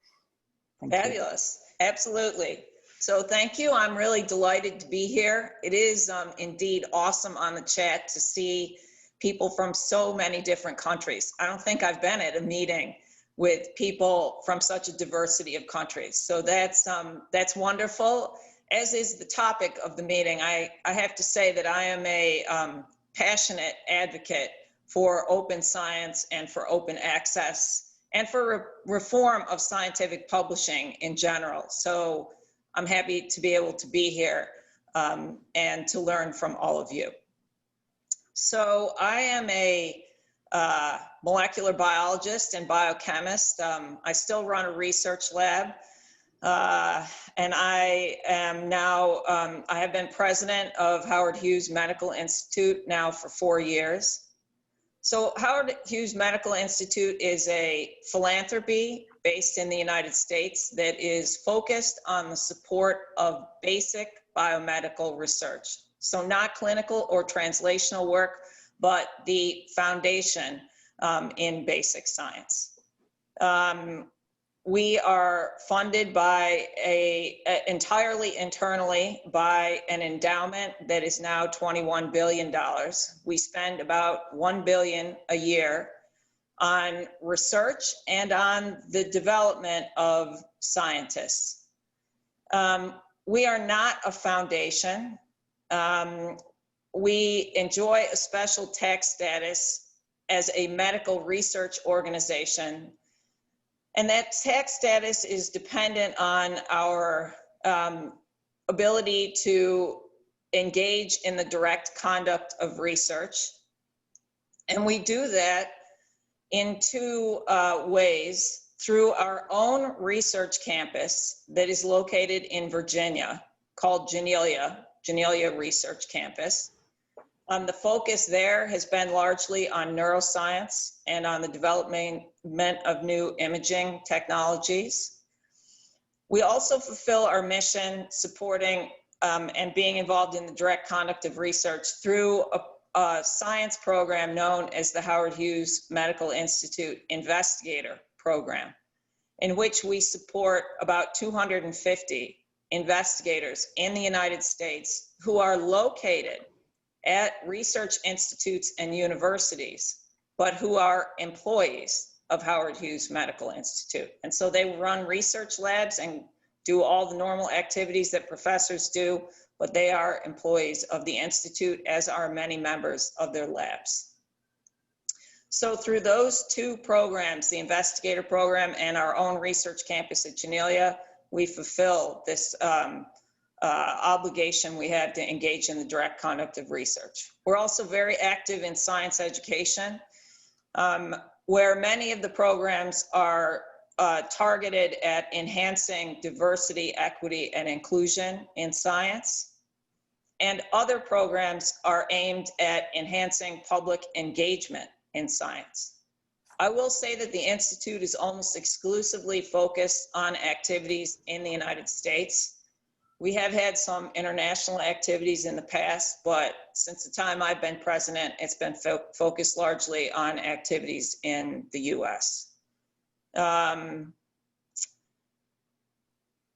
Fabulous, absolutely. So thank you. I'm really delighted to be here. It is indeed awesome on the chat to see people from so many different countries. I don't think I've been at a meeting with people from such a diversity of countries. So that's wonderful, as is the topic of the meeting. I have to say that I am a passionate advocate for open science and for open access and for reform of scientific publishing in general. So I'm happy to be able to be here and to learn from all of you. So I am a molecular biologist and biochemist. I still run a research lab. And I am now, I have been president of Howard Hughes Medical Institute now for 4 years. So Howard Hughes Medical Institute is a philanthropy based in the United States that is focused on the support of basic biomedical research. So not clinical or translational work, but the foundation in basic science. We are funded by entirely internally by an endowment that is now $21 billion. We spend about $1 billion a year on research and on the development of scientists. We are not a foundation. We enjoy a special tax status as a medical research organization. And that tax status is dependent on our ability to engage in the direct conduct of research. And we do that in two ways: through our own research campus that is located in Virginia called Janelia Research Campus. The focus there has been largely on neuroscience and on the development of new imaging technologies. We also fulfill our mission supporting and being involved in the direct conduct of research through a science program known as the Howard Hughes Medical Institute Investigator Program, in which we support about 250 investigators in the United States who are located at research institutes and universities, but who are employees of Howard Hughes Medical Institute. And so they run research labs and do all the normal activities that professors do, but they are employees of the Institute, as are many members of their labs. So through those two programs, the investigator program and our own research campus at Janelia, we fulfill this obligation we have to engage in the direct conduct of research. We're also very active in science education, where many of the programs are targeted at enhancing diversity, equity, and inclusion in science. And other programs are aimed at enhancing public engagement in science. I will say that the Institute is almost exclusively focused on activities in the United States. We have had some international activities in the past, but since the time I've been president, it's been focused largely on activities in the US.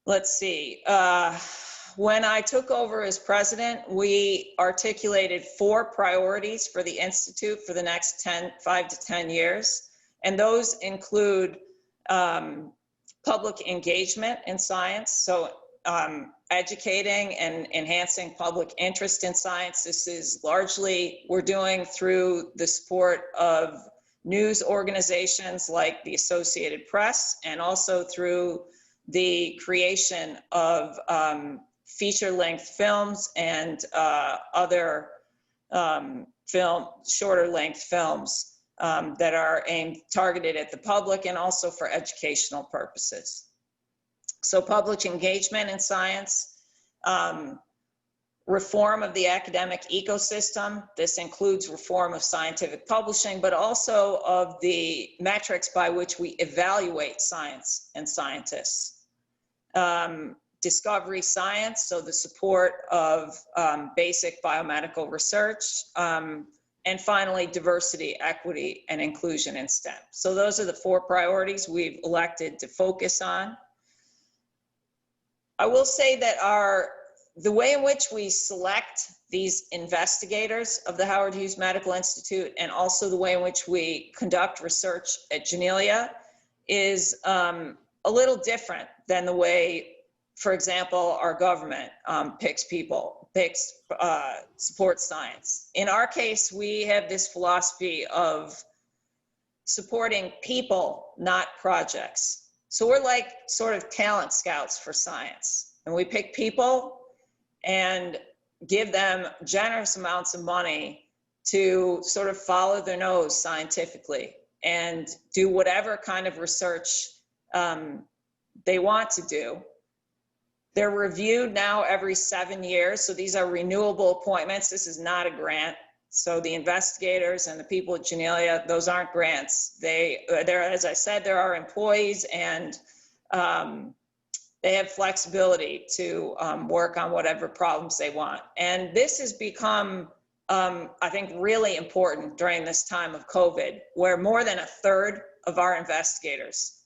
Let's see. When I took over as president, we articulated 4 priorities for the Institute for the next 5 to 10 years. And those include public engagement in science. So educating and enhancing public interest in science. This is largely we're doing through the support of news organizations like the Associated Press, and also through the creation of feature-length films and other shorter-length films that are targeted at the public and also for educational purposes. So public engagement in science, reform of the academic ecosystem. This includes reform of scientific publishing, but also of the metrics by which we evaluate science and scientists. Discovery science, so the support of basic biomedical research. And finally, diversity, equity, and inclusion in STEM. So those are the 4 priorities we've elected to focus on. I will say that the way in which we select these investigators of the Howard Hughes Medical Institute, and also the way in which we conduct research at Janelia, is a little different than the way, for example, our government picks people. support science. In our case, we have this philosophy of supporting people, not projects. So we're like sort of talent scouts for science. And we pick people and give them generous amounts of money to sort of follow their nose scientifically and do whatever kind of research they want to do. They're reviewed now every 7 years. So these are renewable appointments. This is not a grant. So the investigators and the people at Genelia, those aren't grants. They're, as I said, there are employees, and they have flexibility to work on whatever problems they want. And this has become, I think, really important during this time of COVID, where more than a third of our investigators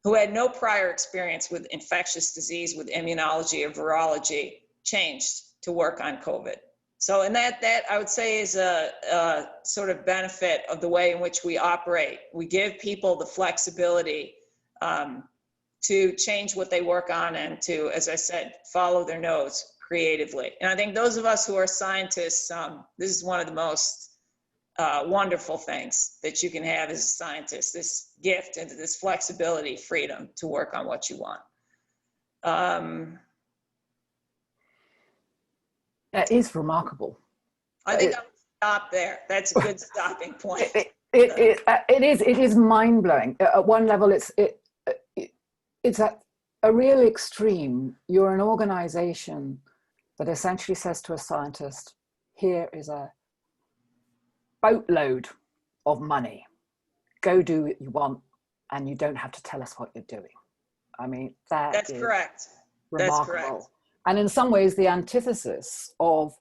who had no prior experience with infectious disease, with immunology or virology, changed to work on COVID. So, and that I would say is a sort of benefit of the way in which we operate. We give people the flexibility to change what they work on and to, as I said, follow their nose creatively. And I think those of us who are scientists, this is one of the most wonderful things that you can have as a scientist, this gift and this flexibility, freedom to work on what you want. That is remarkable. I think I'll stop there. That's a good stopping point. It is mind-blowing. At one level, it's at a real extreme. You're an organization that essentially says to a scientist, here is a boatload of money. Go do what you want, and you don't have to tell us what you're doing. I mean, that's correct. Remarkable. That's correct. And in some ways, the antithesis of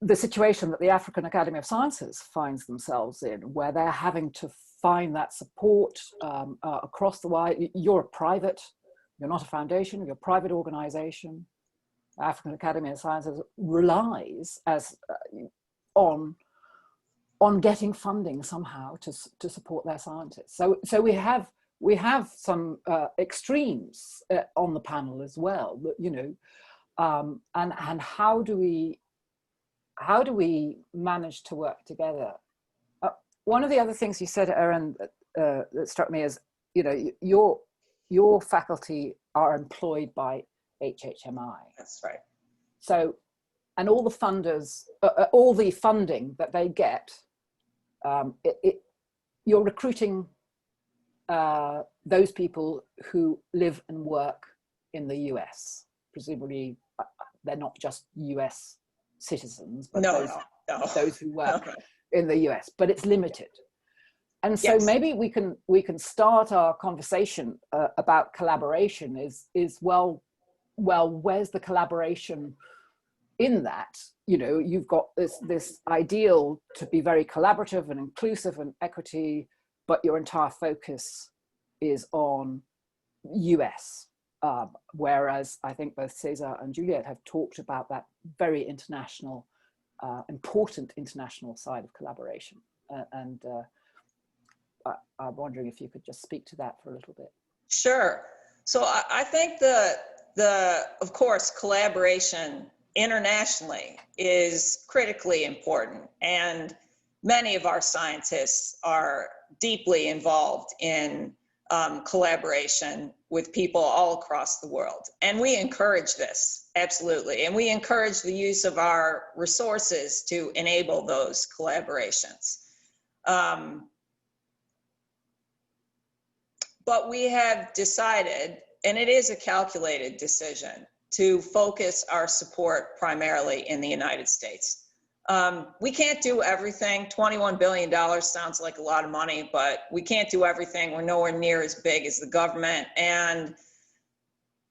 the situation that the African Academy of Sciences finds themselves in, where they're having to find that support across the wide. You're not a foundation, you're a private organization. African Academy of Sciences relies on getting funding somehow to support their scientists. So we have some extremes on the panel as well, you know, and how do we manage to work together? One of the other things you said, Erin, that struck me is, you know, your faculty are employed by HHMI. That's right. So, and all the funders, all the funding that they get, you're recruiting those people who live and work in the US. Presumably, they're not just US citizens, but those who work in the US. But it's limited, and so maybe we can start our conversation about collaboration. Is well, where's the collaboration in that? You know, you've got this ideal to be very collaborative and inclusive and equity, but your entire focus is on US. Whereas I think both Cesar and Juliette have talked about that very international, important international side of collaboration. And I'm wondering if you could just speak to that for a little bit. Sure. So I think of course, collaboration internationally is critically important. And many of our scientists are deeply involved in collaboration with people all across the world. And we encourage this, absolutely. And we encourage the use of our resources to enable those collaborations. But we have decided, and it is a calculated decision, to focus our support primarily in the United States. We can't do everything. $21 billion sounds like a lot of money, but we can't do everything. We're nowhere near as big as the government. And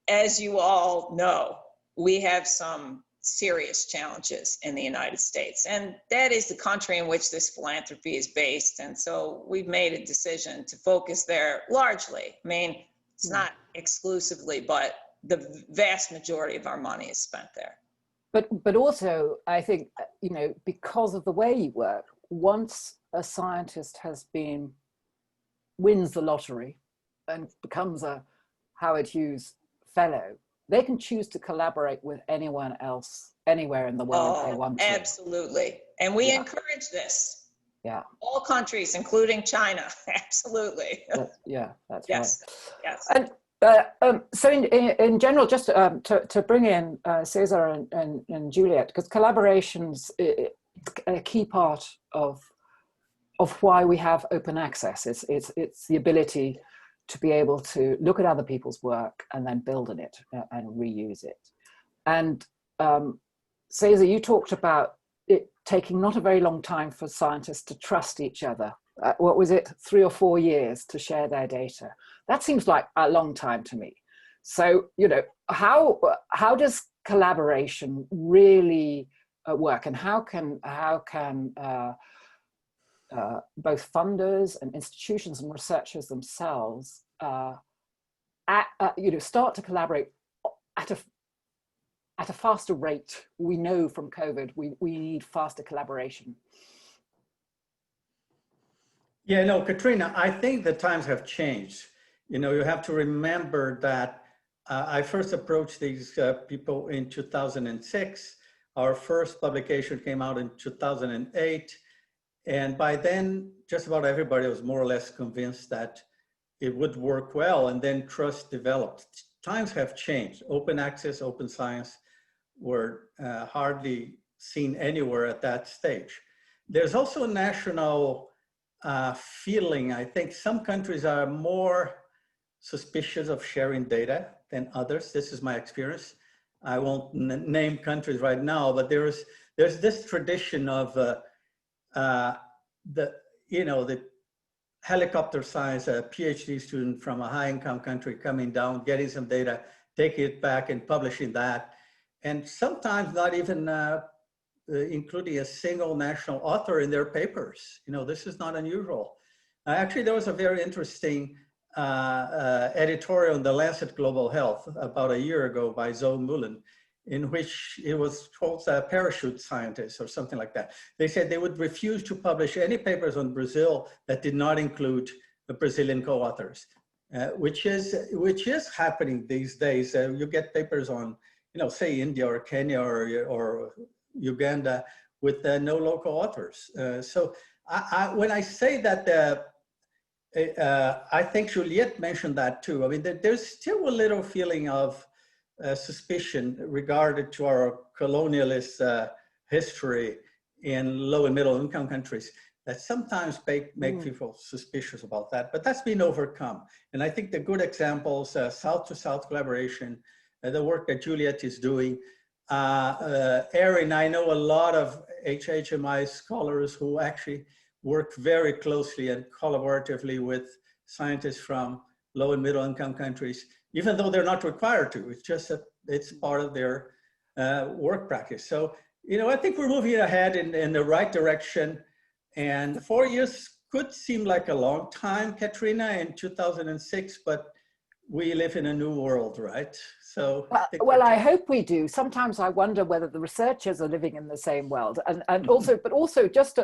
as you all know, we have some serious challenges in the United States. And that is the country in which this philanthropy is based. And so we've made a decision to focus there largely. I mean, it's not exclusively, but the vast majority of our money is spent there. But also, I think, you know, because of the way you work, once a scientist wins the lottery and becomes a Howard Hughes fellow, they can choose to collaborate with anyone else, anywhere in the world they want to. Absolutely. And we encourage this. Yeah. All countries, including China. Absolutely. Yeah, that's yes. right. Yes. And so in general, just to bring in Cesar and Juliette, because collaboration's a key part of why we have open access. It's the ability to be able to look at other people's work and then build on it and reuse it. And Cesar, you talked about it taking not a very long time for scientists to trust each other. What was it, 3 or 4 years to share their data? That seems like a long time to me. So, you know, how does collaboration really work, and how can both funders and institutions and researchers themselves, start to collaborate at a faster rate? We know from COVID, we need faster collaboration. Yeah, no, Catriona, I think the times have changed. You know, you have to remember that I first approached these people in 2006. Our first publication came out in 2008. And by then, just about everybody was more or less convinced that it would work well, and then trust developed. Times have changed. Open access, open science were hardly seen anywhere at that stage. There's also a national feeling. I think some countries are more suspicious of sharing data than others. This is my experience. I won't name countries right now, but there's this tradition of the helicopter science, a PhD student from a high-income country coming down, getting some data, taking it back and publishing that, and sometimes not even including a single national author in their papers. You know, this is not unusual. Actually, there was a very interesting editorial in the Lancet Global Health about a year ago by Zoe Mullen, in which it was called parachute scientists or something like that. They said they would refuse to publish any papers on Brazil that did not include the Brazilian co-authors, which is happening these days. You get papers on, you know, say India or Kenya or Uganda with no local authors. So when I say that, I think Juliette mentioned that too. I mean, there's still a little feeling of suspicion regarded to our colonialist history in low and middle income countries that sometimes make people suspicious about that, but that's been overcome. And I think the good examples, South to South collaboration, the work that Juliette is doing. Erin, I know a lot of HHMI scholars who actually work very closely and collaboratively with scientists from low and middle income countries, even though they're not required to. It's just it's part of their work practice. So, you know, I think we're moving ahead in the right direction. And 4 years could seem like a long time, Catriona, in 2006, but we live in a new world, right? So I hope we do. Sometimes I wonder whether the researchers are living in the same world, and also, but also just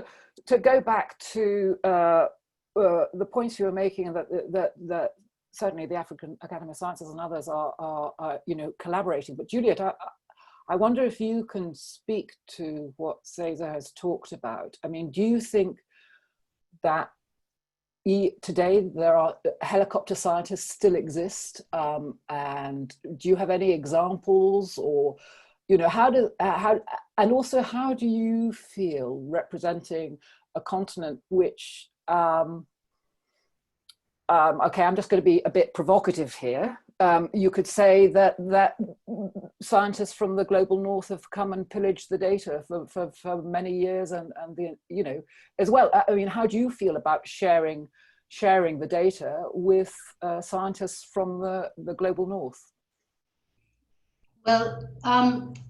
to go back to the points you were making, that certainly the African Academy of Sciences and others are you know, collaborating. But Juliette, I wonder if you can speak to what Cesar has talked about. I mean, do you think that today there are helicopter scientists still exist, and do you have any examples, or, you know, how do you feel representing a continent which okay, I'm just going to be a bit provocative here. You could say that scientists from the global north have come and pillaged the data for many years, and the, you know, as well. I mean, how do you feel about sharing the data with scientists from the global north? Well,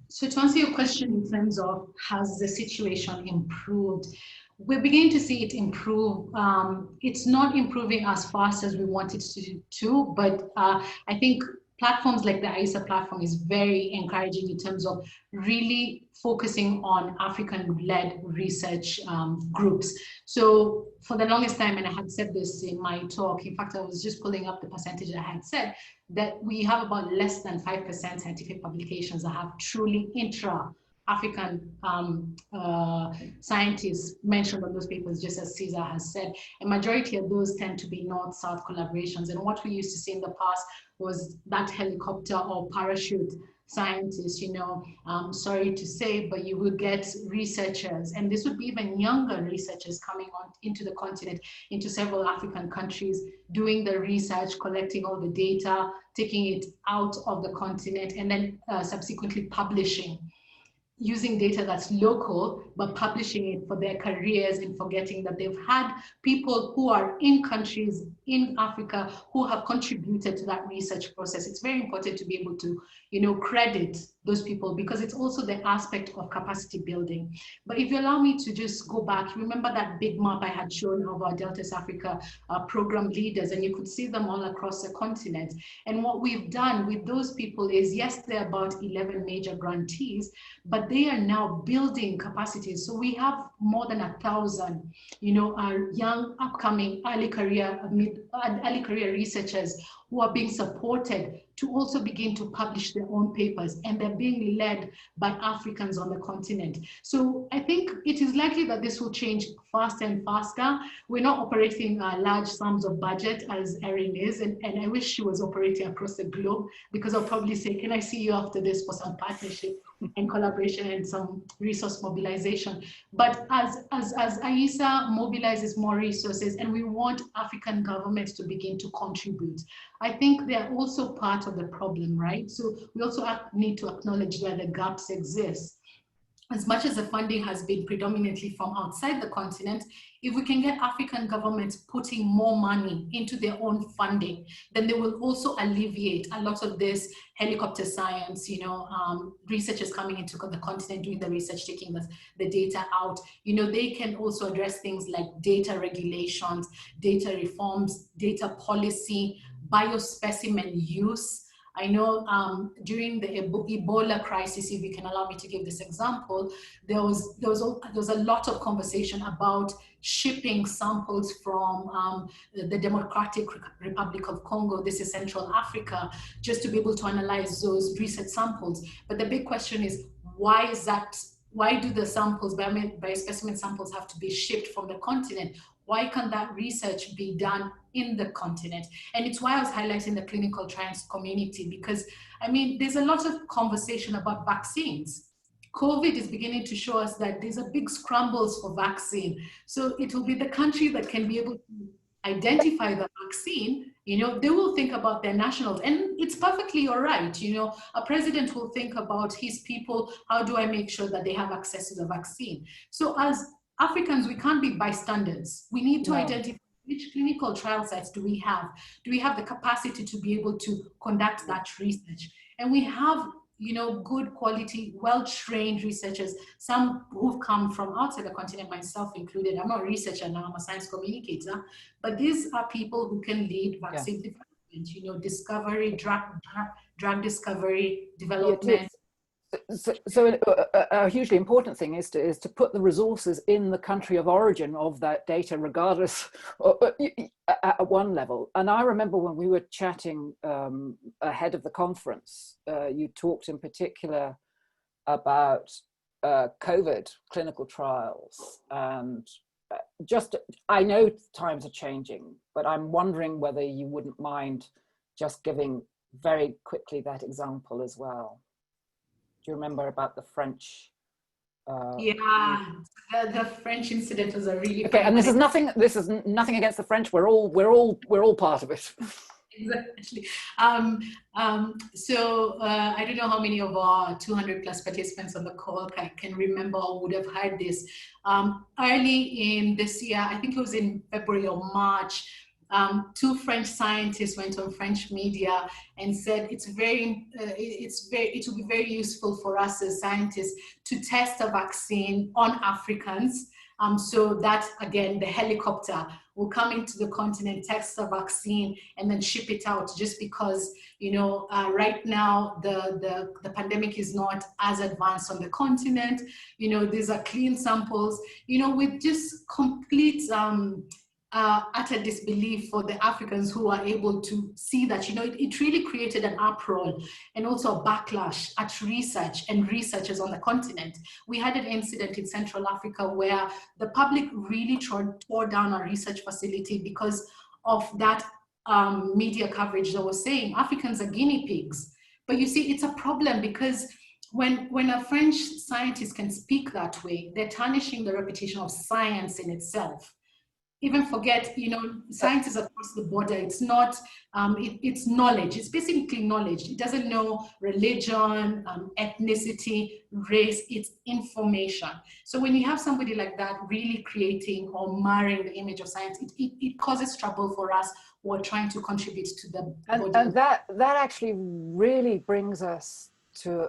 so to answer your question in terms of has the situation improved, we're beginning to see it improve. It's not improving as fast as we want it to, but I think platforms like the AISA platform is very encouraging in terms of really focusing on African-led research groups. So for the longest time, and I had said this in my talk, in fact, I was just pulling up the percentage I had said, that we have about less than 5% scientific publications that have truly intra-African scientists mentioned on those papers, just as Cesar has said. A majority of those tend to be North-South collaborations. And what we used to see in the past was that helicopter or parachute scientists, you know, sorry to say, but you would get researchers, and this would be even younger researchers coming on into the continent, into several African countries, doing the research, collecting all the data, taking it out of the continent, and then subsequently publishing, using data that's local, but publishing it for their careers and forgetting that they've had people who are in countries in Africa who have contributed to that research process. It's very important to be able to, you know, credit those people, because it's also the aspect of capacity building. But if you allow me to just go back, remember that big map I had shown of our Deltas Africa program leaders, and you could see them all across the continent. And what we've done with those people is, yes, there are about 11 major grantees, but they are now building capacities. So we have more than 1,000, you know, our young upcoming early career researchers who are being supported to also begin to publish their own papers, and they're being led by Africans on the continent. So I think it is likely that this will change faster and faster. We're not operating large sums of budget as Erin is, and I wish she was operating across the globe, because I'll probably say, can I see you after this for some partnership and collaboration and some resource mobilization. But as AISA mobilizes more resources, and we want African governments to begin to contribute, I think they're also part of the problem, right? So we also need to acknowledge where the gaps exist. As much as the funding has been predominantly from outside the continent, if we can get African governments putting more money into their own funding, then they will also alleviate a lot of this helicopter science, you know, researchers coming into the continent, doing the research, taking the data out. You know, they can also address things like data regulations, data reforms, data policy, biospecimen use. I know during the Ebola crisis, if you can allow me to give this example, there was a lot of conversation about shipping samples from the Democratic Republic of Congo, this is Central Africa, just to be able to analyze those research samples. But the big question is, why is that? Why do the samples, biospecimen samples, have to be shipped from the continent? Why can't that research be done in the continent? And it's why I was highlighting the clinical trials community, because, I mean, there's a lot of conversation about vaccines. COVID is beginning to show us that there's a big scrambles for vaccine. So it will be the country that can be able to identify the vaccine, you know, they will think about their nationals, and it's perfectly all right. You know, a president will think about his people. How do I make sure that they have access to the vaccine? So as Africans, we can't be bystanders. We need to identify which clinical trial sites do we have? Do we have the capacity to be able to conduct that research? And we have, you know, good quality, well-trained researchers, some who've come from outside the continent, myself included. I'm not a researcher now, I'm a science communicator, but these are people who can lead vaccine development, you know, discovery, drug discovery, development. So a hugely important thing is to put the resources in the country of origin of that data, regardless at one level. And I remember when we were chatting ahead of the conference, you talked in particular about COVID clinical trials, and just, I know times are changing, but I'm wondering whether you wouldn't mind just giving very quickly that example as well. Do you remember about the French? Yeah, the French incident was a really okay. And this is nothing against the French. We're all part of it. Exactly. So I don't know how many of our 200 plus participants on the call can remember or would have heard this. Early in this year, I think it was in February or March, two French scientists went on French media and said it will be very useful for us as scientists to test a vaccine on Africans So that, again, the helicopter will come into the continent, test the vaccine, and then ship it out just because, you know, right now the pandemic is not as advanced on the continent. You know, these are clean samples, you know, with just complete utter disbelief for the Africans who are able to see that, you know, it really created an uproar and also a backlash at research and researchers on the continent. We had an incident in Central Africa where the public really tore down our research facility because of that media coverage that was saying Africans are guinea pigs. But you see, it's a problem because when a French scientist can speak that way, they're tarnishing the reputation of science in itself. Even forget, you know, science is across the border. It's not, it's knowledge. It's basically knowledge. It doesn't know religion, ethnicity, race. It's information. So when you have somebody like that really creating or marring the image of science, it causes trouble for us who are trying to contribute to the body. And that actually really brings us to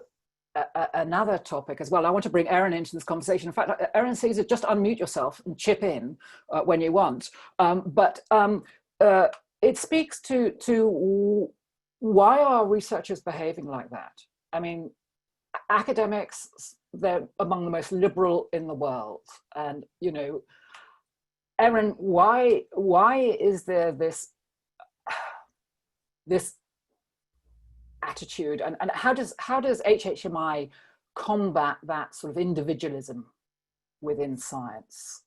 another topic as well. I want to bring Erin into this conversation. In fact, Erin says just unmute yourself and chip in when you want. But it speaks to why are researchers behaving like that? I mean, academics, they're among the most liberal in the world. And, you know, Erin, why is there this attitude, and how does HHMI combat that sort of individualism within science?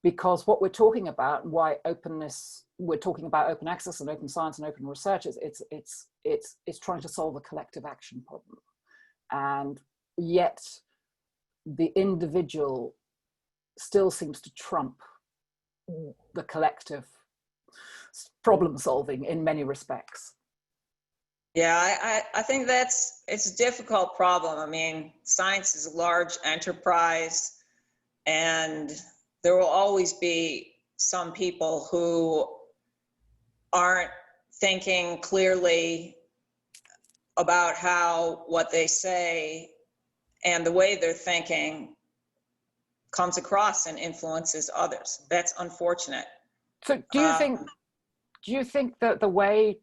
Because what we're talking about, and why openness, we're talking about open access and open science and open research, it's trying to solve a collective action problem, and yet the individual still seems to trump the collective problem solving in many respects. Yeah, I think it's a difficult problem. I mean, science is a large enterprise, and there will always be some people who aren't thinking clearly about how what they say and the way they're thinking comes across and influences others. That's unfortunate. So do you think that the way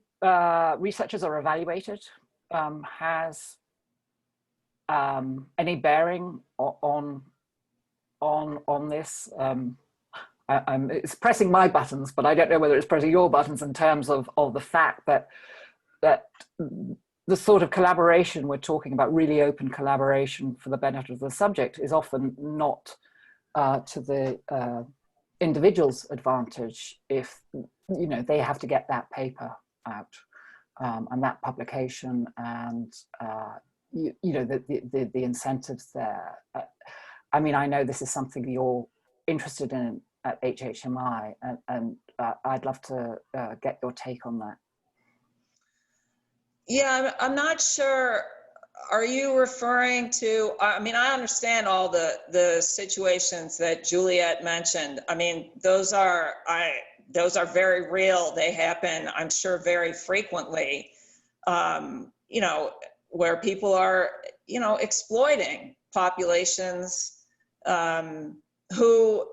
researchers are evaluated has any bearing on this? It's pressing my buttons, but I don't know whether it's pressing your buttons in terms of the fact that the sort of collaboration we're talking about, really open collaboration for the benefit of the subject, is often not to the individual's advantage if, you know, they have to get that paper out and that publication and you know, the incentives there. I mean, I know this is something you're interested in at HHMI, and I'd love to get your take on that. Yeah, I'm not sure. Are you referring to, I mean, I understand all the situations that Juliette mentioned. I mean, those are very real. They happen, I'm sure, very frequently, you know, where people are, you know, exploiting populations who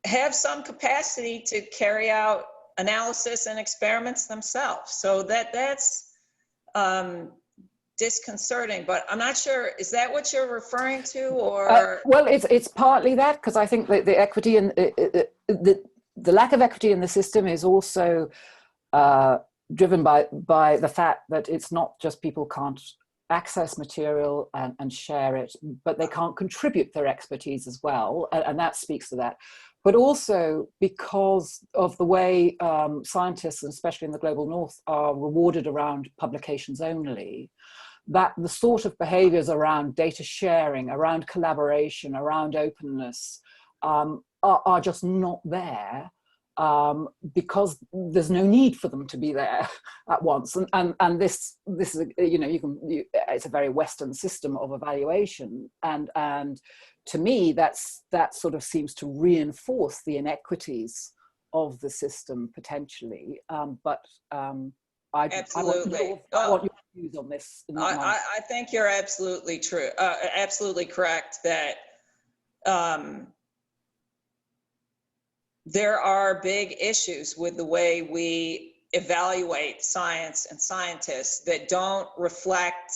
have some capacity to carry out analysis and experiments themselves. So that's disconcerting, but I'm not sure, is that what you're referring to, or? Well, it's partly that, because I think that the equity and the lack of equity in the system is also driven by the fact that it's not just people can't access material and share it, but they can't contribute their expertise as well, and that speaks to that. But also because of the way scientists, and especially in the global north, are rewarded around publications only, that the sort of behaviors around data sharing, around collaboration, around openness are just not there, because there's no need for them to be there at once. And this is, you know, it's a very Western system of evaluation, and to me that sort of seems to reinforce the inequities of the system potentially. Absolutely. I want your views on this. I think you're absolutely true, absolutely correct that there are big issues with the way we evaluate science and scientists that don't reflect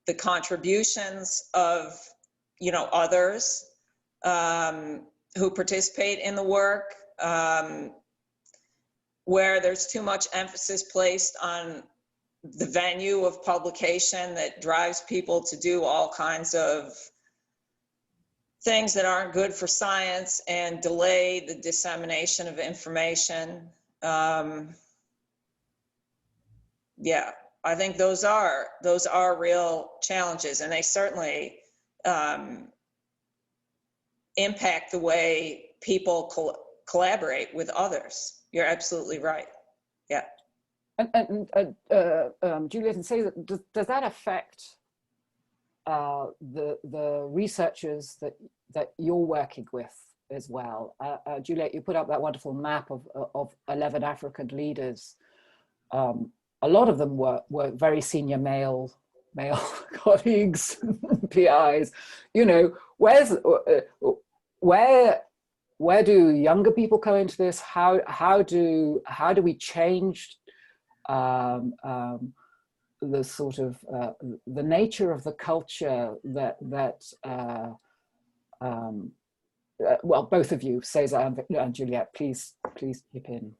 the contributions of, others who participate in the work, where there's too much emphasis placed on the venue of publication that drives people to do all kinds of things that aren't good for science and delay the dissemination of information. Yeah, I think those are real challenges, and they certainly impact the way people collaborate with others. You're absolutely right. Yeah. And Juliette and Cesar, does that affect the researchers that you're working with as well? Juliette, you put up that wonderful map of 11 African leaders. A lot of them were very senior male colleagues, PIs. Where do younger people come into this? How do we change the sort of the nature of the culture that well, both of you, Cesar and Juliette, please chip in.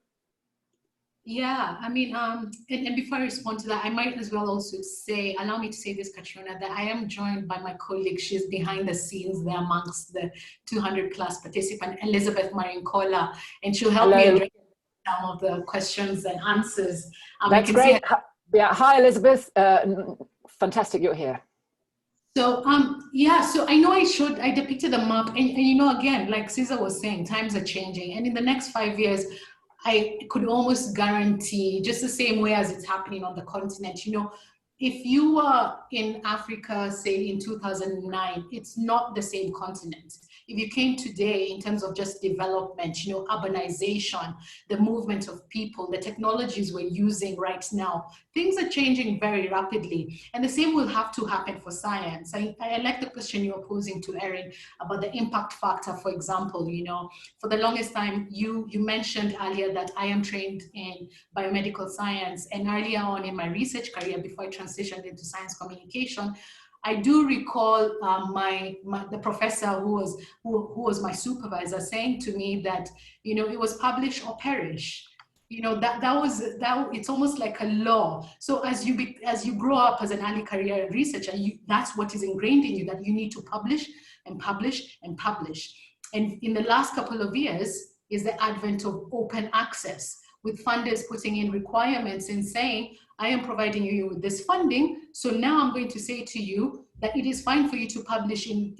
Yeah, I mean, and before I respond to that, I might as well also say, allow me to say this, Catriona, that I am joined by my colleague. She's behind the scenes there amongst the 200 plus participants, Elizabeth Marincola, and she'll help me address some of the questions and answers. That's great. Yeah, hi, Elizabeth. Fantastic you're here. So, yeah, so I know I depicted a map, and again, like Cesar was saying, times are changing, and in the next 5 years, I could almost guarantee, just the same way as it's happening on the continent, if you were in Africa, say in 2009, it's not the same continent. If you came today in terms of just development, urbanization, the movement of people, the technologies we're using right now, things are changing very rapidly. And the same will have to happen for science. I like the question you were posing to Erin about the impact factor, for example. For the longest time, you mentioned earlier that I am trained in biomedical science, and earlier on in my research career, before I transitioned into science communication, I do recall the professor who was my supervisor saying to me that it was publish or perish. It's almost like a law. So as you grow up as an early career researcher, that's what is ingrained in you, that you need to publish and publish and publish. And in the last couple of years is the advent of open access, with funders putting in requirements and saying, I am providing you with this funding, so now I'm going to say to you that it is fine for you to publish in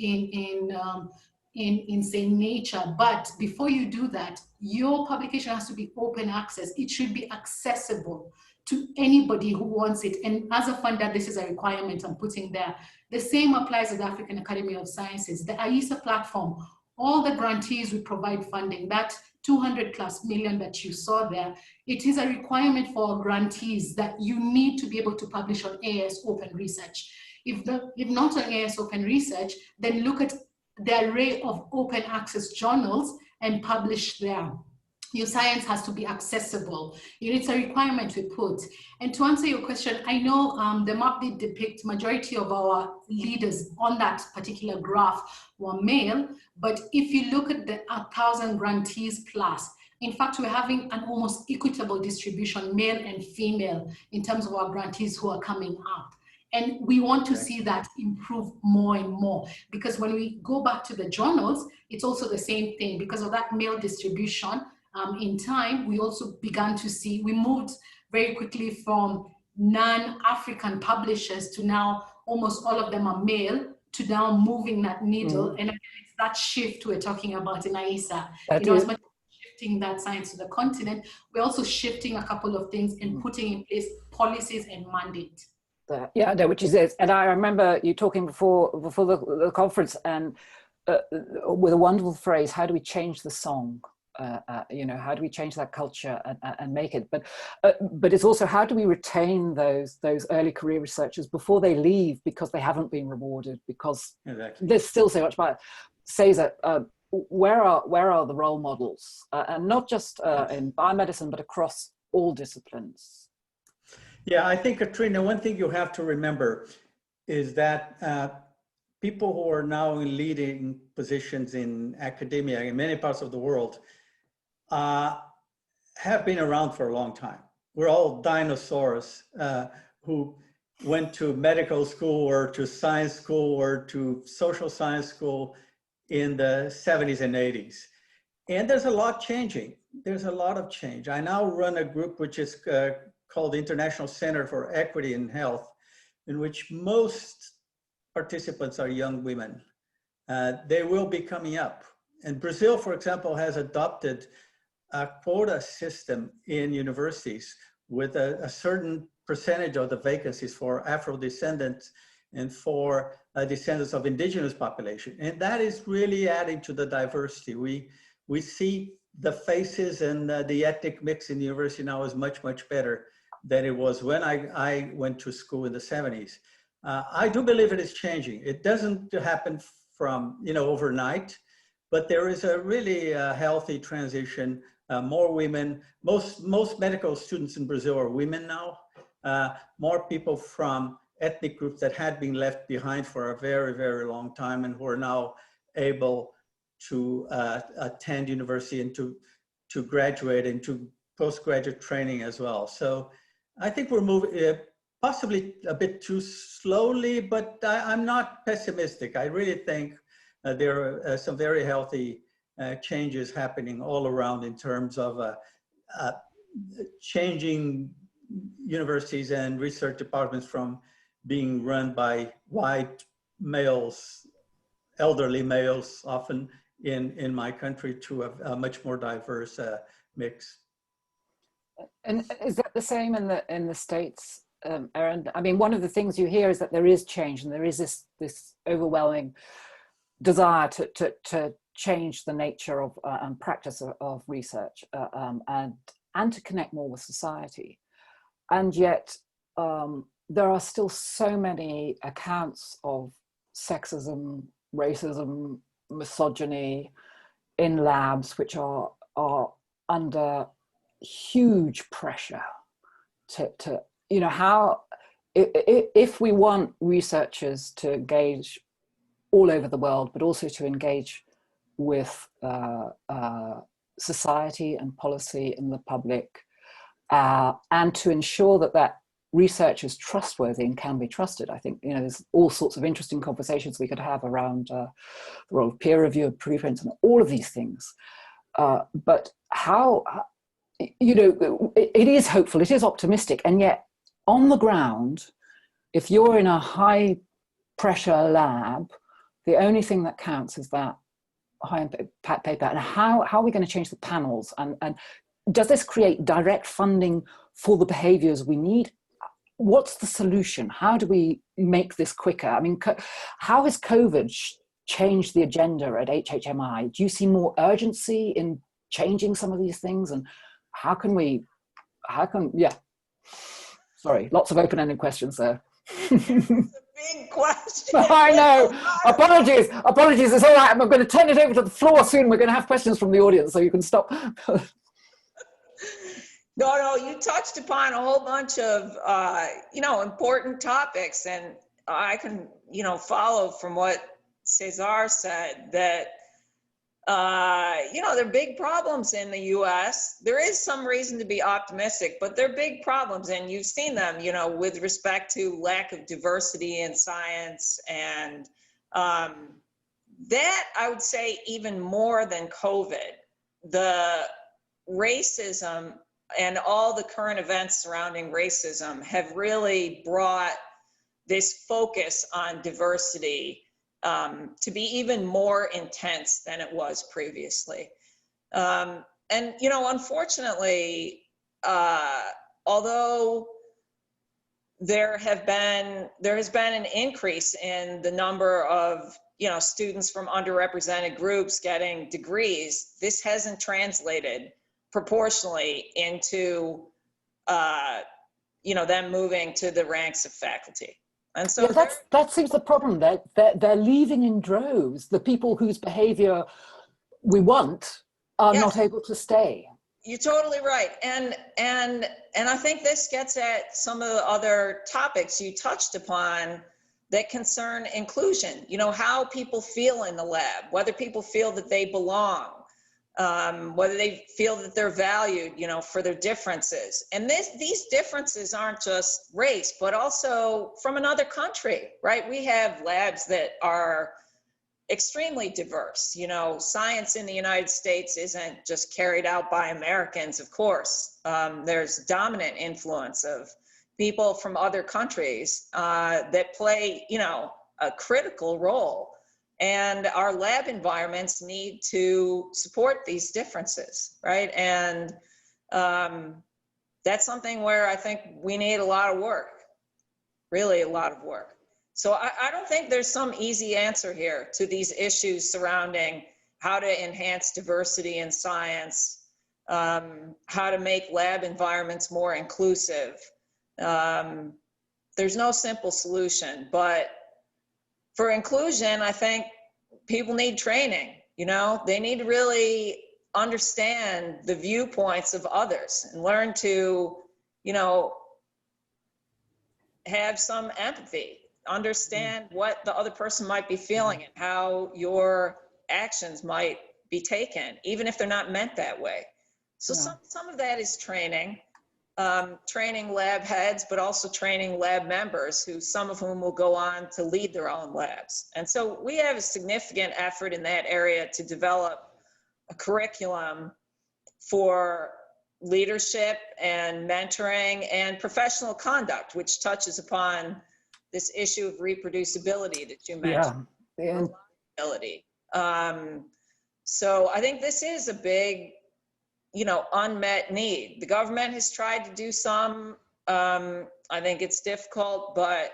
say Nature, but before you do that, your publication has to be open access. It should be accessible to anybody who wants it. And as a funder, this is a requirement I'm putting there. The same applies to the African Academy of Sciences, the AISA platform. All the grantees will provide funding. That 200 plus million that you saw there, it is a requirement for grantees that you need to be able to publish on AS Open Research. If not on AS Open Research, then look at the array of open access journals and publish there. Your science has to be accessible. It's a requirement we put. And to answer your question, I know the map did depict majority of our leaders on that particular graph were male, but if you look at the 1,000 grantees plus, in fact, we're having an almost equitable distribution, male and female, in terms of our grantees who are coming up. And we want to see that improve more and more, because when we go back to the journals, it's also the same thing. Because of that male distribution, in time, we also began to see, we moved very quickly from non-African publishers to now almost all of them are male, to now moving that needle. And again, it's that shift we're talking about in AISA. As much as shifting that science to the continent, we're also shifting a couple of things and putting in place policies and mandate. Yeah, no, which is it. And I remember you talking before the conference, and with a wonderful phrase, how do we change the song? How do we change that culture and make it? But it's also, how do we retain those early career researchers before they leave because they haven't been rewarded, because there's still so much about it. Cesar, where are the role models, and not just in biomedicine, but across all disciplines? Yeah, I think, Catriona, one thing you have to remember is that people who are now in leading positions in academia in many parts of the world have been around for a long time. We're all dinosaurs who went to medical school or to science school or to social science school in the 70s and 80s. And there's a lot changing. There's a lot of change. I now run a group which is called the International Center for Equity in Health, in which most participants are young women. They will be coming up. And Brazil, for example, has adopted a quota system in universities with a certain percentage of the vacancies for Afro-descendants and for descendants of indigenous population. And that is really adding to the diversity. We see the faces and the ethnic mix in the university now is much, much better than it was when I went to school in the 70s. I do believe it is changing. It doesn't happen from, overnight, but there is a really healthy transition. More women, most medical students in Brazil are women now. More people from ethnic groups that had been left behind for a very, very long time and who are now able to attend university and to graduate into postgraduate training as well. So I think we're moving possibly a bit too slowly, but I'm not pessimistic. I really think there are some very healthy changes happening all around in terms of changing universities and research departments from being run by white males, elderly males, often in my country, to a much more diverse mix. And is that the same in the States, Erin? I mean, one of the things you hear is that there is change, and there is this overwhelming desire to change the nature of and practice of research and to connect more with society. And yet there are still so many accounts of sexism, racism, misogyny in labs, which are under huge pressure to how, if we want researchers to engage all over the world, but also to engage with society and policy and the public, and to ensure that research is trustworthy and can be trusted. I think, there's all sorts of interesting conversations we could have around the role of peer review and preprints and all of these things. But how, it is hopeful, it is optimistic, and yet on the ground, if you're in a high pressure lab, the only thing that counts is that high impact paper. And how are we going to change the panels? And does this create direct funding for the behaviors we need? What's the solution? How do we make this quicker? I mean, how has COVID changed the agenda at HHMI? Do you see more urgency in changing some of these things? And sorry, lots of open-ended questions there. It's a big question. I know. Apologies. It's all right. I'm going to turn it over to the floor soon. We're going to have questions from the audience, so you can stop. No, you touched upon a whole bunch of, important topics, and I can, follow from what Cesar said that, there are big problems in the US. There is some reason to be optimistic, but they're big problems, and you've seen them, with respect to lack of diversity in science, and that I would say even more than COVID, the racism and all the current events surrounding racism have really brought this focus on diversity to be even more intense than it was previously. And, unfortunately, although there has been an increase in the number of, students from underrepresented groups getting degrees, this hasn't translated proportionally into, them moving to the ranks of faculty. And so that seems the problem. They're leaving in droves. The people whose behavior we want are Yes. not able to stay. You're totally right. And I think this gets at some of the other topics you touched upon that concern inclusion. You know, how people feel in the lab, whether people feel that they belong, whether they feel that they're valued, you know, for their differences. And these differences aren't just race, but also from another country, right? We have labs that are extremely diverse. You know, science in the United States isn't just carried out by Americans, of course. There's dominant influence of people from other countries that play, you know, a critical role. And our lab environments need to support these differences, right? And that's something where I think we need a lot of work, really a lot of work. So I don't think there's some easy answer here to these issues surrounding how to enhance diversity in science, how to make lab environments more inclusive. There's no simple solution, but for inclusion, I think people need training. You know, they need to really understand the viewpoints of others and learn to, you know, have some empathy. Understand what the other person might be feeling and how your actions might be taken, even if they're not meant that way. So some of that is training, training lab heads, but also training lab members, who some of whom will go on to lead their own labs. And so we have a significant effort in that area to develop a curriculum for leadership and mentoring and professional conduct, which touches upon this issue of reproducibility that you mentioned. Yeah. Reliability. So I think this is a big, you know, unmet need. The government has tried to do some. I think it's difficult, but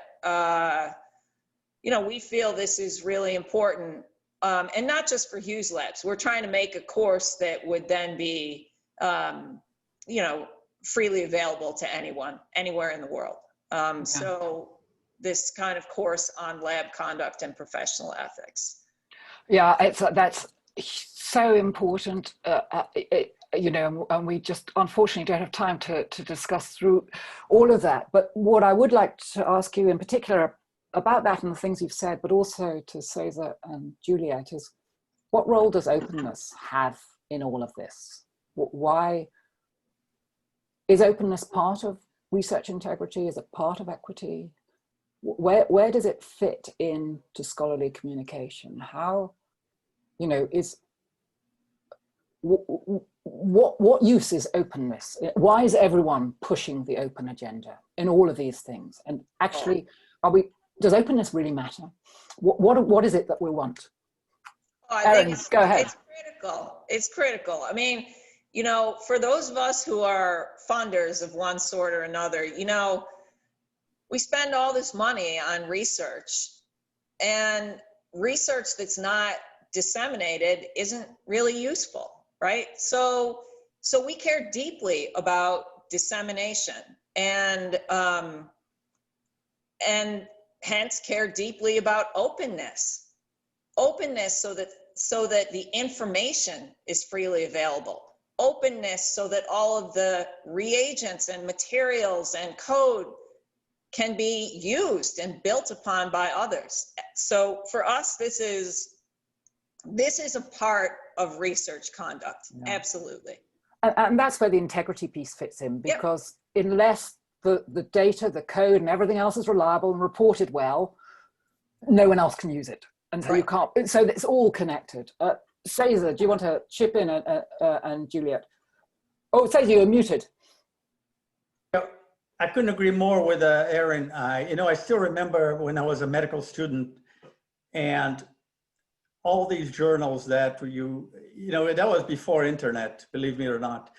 you know, we feel this is really important, and not just for Hughes Labs. We're trying to make a course that would then be, you know, freely available to anyone, anywhere in the world. So this kind of course on lab conduct and professional ethics. Yeah, that's so important, you know, and we just unfortunately don't have time to discuss through all of that. But what I would like to ask you in particular about that and the things you've said, but also to Cesar and Juliette, is what role does openness have in all of this? Why is openness part of research integrity? Is it part of equity? Where does it fit into scholarly communication? How, you know, is what use is openness? Why is everyone pushing the open agenda in all of these things? And actually, does openness really matter? What is it that we want? Erin, go ahead. It's critical. It's critical. I mean, you know, for those of us who are funders of one sort or another, you know, we spend all this money on research, and research that's not disseminated isn't really useful, right? So we care deeply about dissemination, and hence care deeply about openness. Openness so that the information is freely available. Openness so that all of the reagents and materials and code can be used and built upon by others. So for us, this is a part of research conduct. Yeah. Absolutely. And that's where the integrity piece fits in, because unless the data, the code and everything else is reliable and reported well, no one else can use it. And so you can't, so it's all connected. Cesar, do you want to chip in, and Juliette? Oh, Cesar, you're muted. I couldn't agree more with Erin. You know, I still remember when I was a medical student, and all these journals that you know, that was before internet, believe me or not.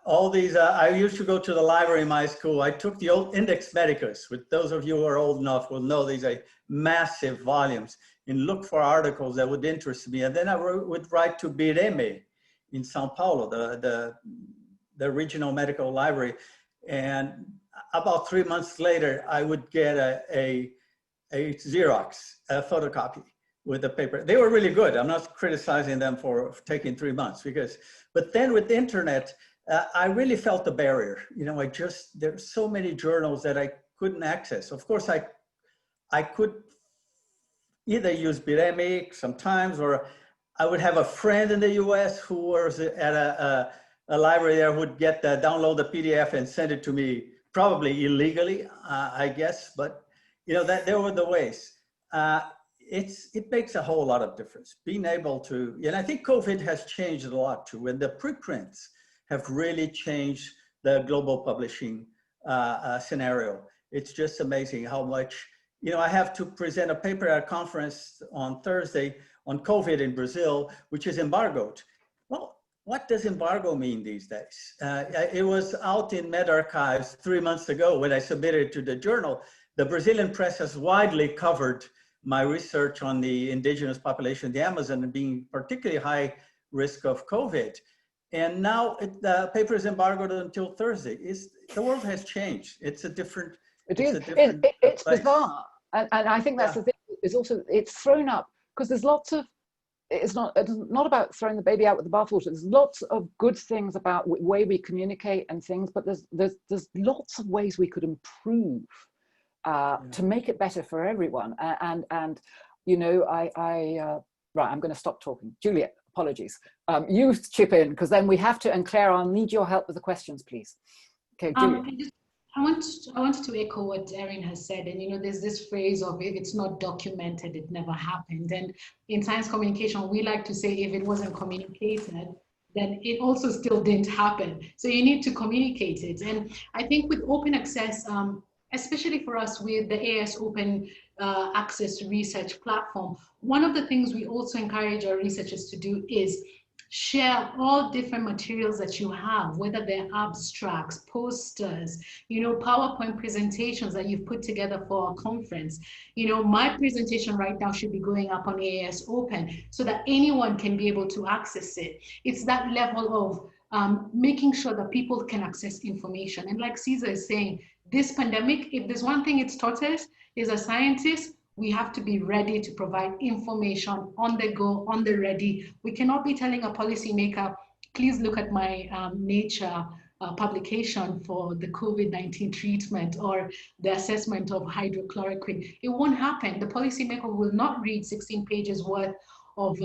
All these, I used to go to the library in my school. I took the old Index Medicus, which those of you who are old enough will know these are massive volumes, and look for articles that would interest me. And then I would write to Bireme in Sao Paulo, the regional medical library. And about 3 months later, I would get a Xerox, a photocopy with the paper. They were really good. I'm not criticizing them for taking 3 months but then with the internet, I really felt the barrier. You know, there's so many journals that I couldn't access. Of course, I could either use Biremic sometimes, or I would have a friend in the US who was at a library there who would download the PDF and send it to me, probably illegally, I guess, but you know, there were the ways. It makes a whole lot of difference being able to, and I think COVID has changed a lot too, and the preprints have really changed the global publishing scenario. It's just amazing how much, you know, I have to present a paper at a conference on Thursday on COVID in Brazil, which is embargoed. Well, what does embargo mean these days? It was out in medRxiv 3 months ago when I submitted it to the journal. The Brazilian press has widely covered my research on the indigenous population of the Amazon and being particularly high risk of COVID. And now the paper is embargoed until Thursday. The world has changed. It's a different, it's bizarre. And I think that's the thing, is also, it's thrown up, because there's lots of, it's not about throwing the baby out with the bathwater. There's lots of good things about the way we communicate and things, but there's lots of ways we could improve to make it better for everyone. And you know, right, I'm going to stop talking. Juliette, apologies. You chip in, because then we have to, and Claire, I'll need your help with the questions, please. Okay, Juliette. I wanted to echo what Erin has said, and you know, there's this phrase of if it's not documented, it never happened. And in science communication, we like to say if it wasn't communicated, then it also still didn't happen. So you need to communicate it. And I think with open access, especially for us with the AS Open Access Research Platform, one of the things we also encourage our researchers to do is share all different materials that you have, whether they're abstracts, posters, you know, PowerPoint presentations that you've put together for our conference. You know, my presentation right now should be going up on AS Open so that anyone can be able to access it. It's that level of making sure that people can access information. And like Cesar is saying, this pandemic, if there's one thing it's taught us, is as scientists, we have to be ready to provide information on the go, on the ready. We cannot be telling a policymaker, please look at my Nature publication for the COVID-19 treatment or the assessment of hydrochloroquine. It won't happen. The policymaker will not read 16 pages worth of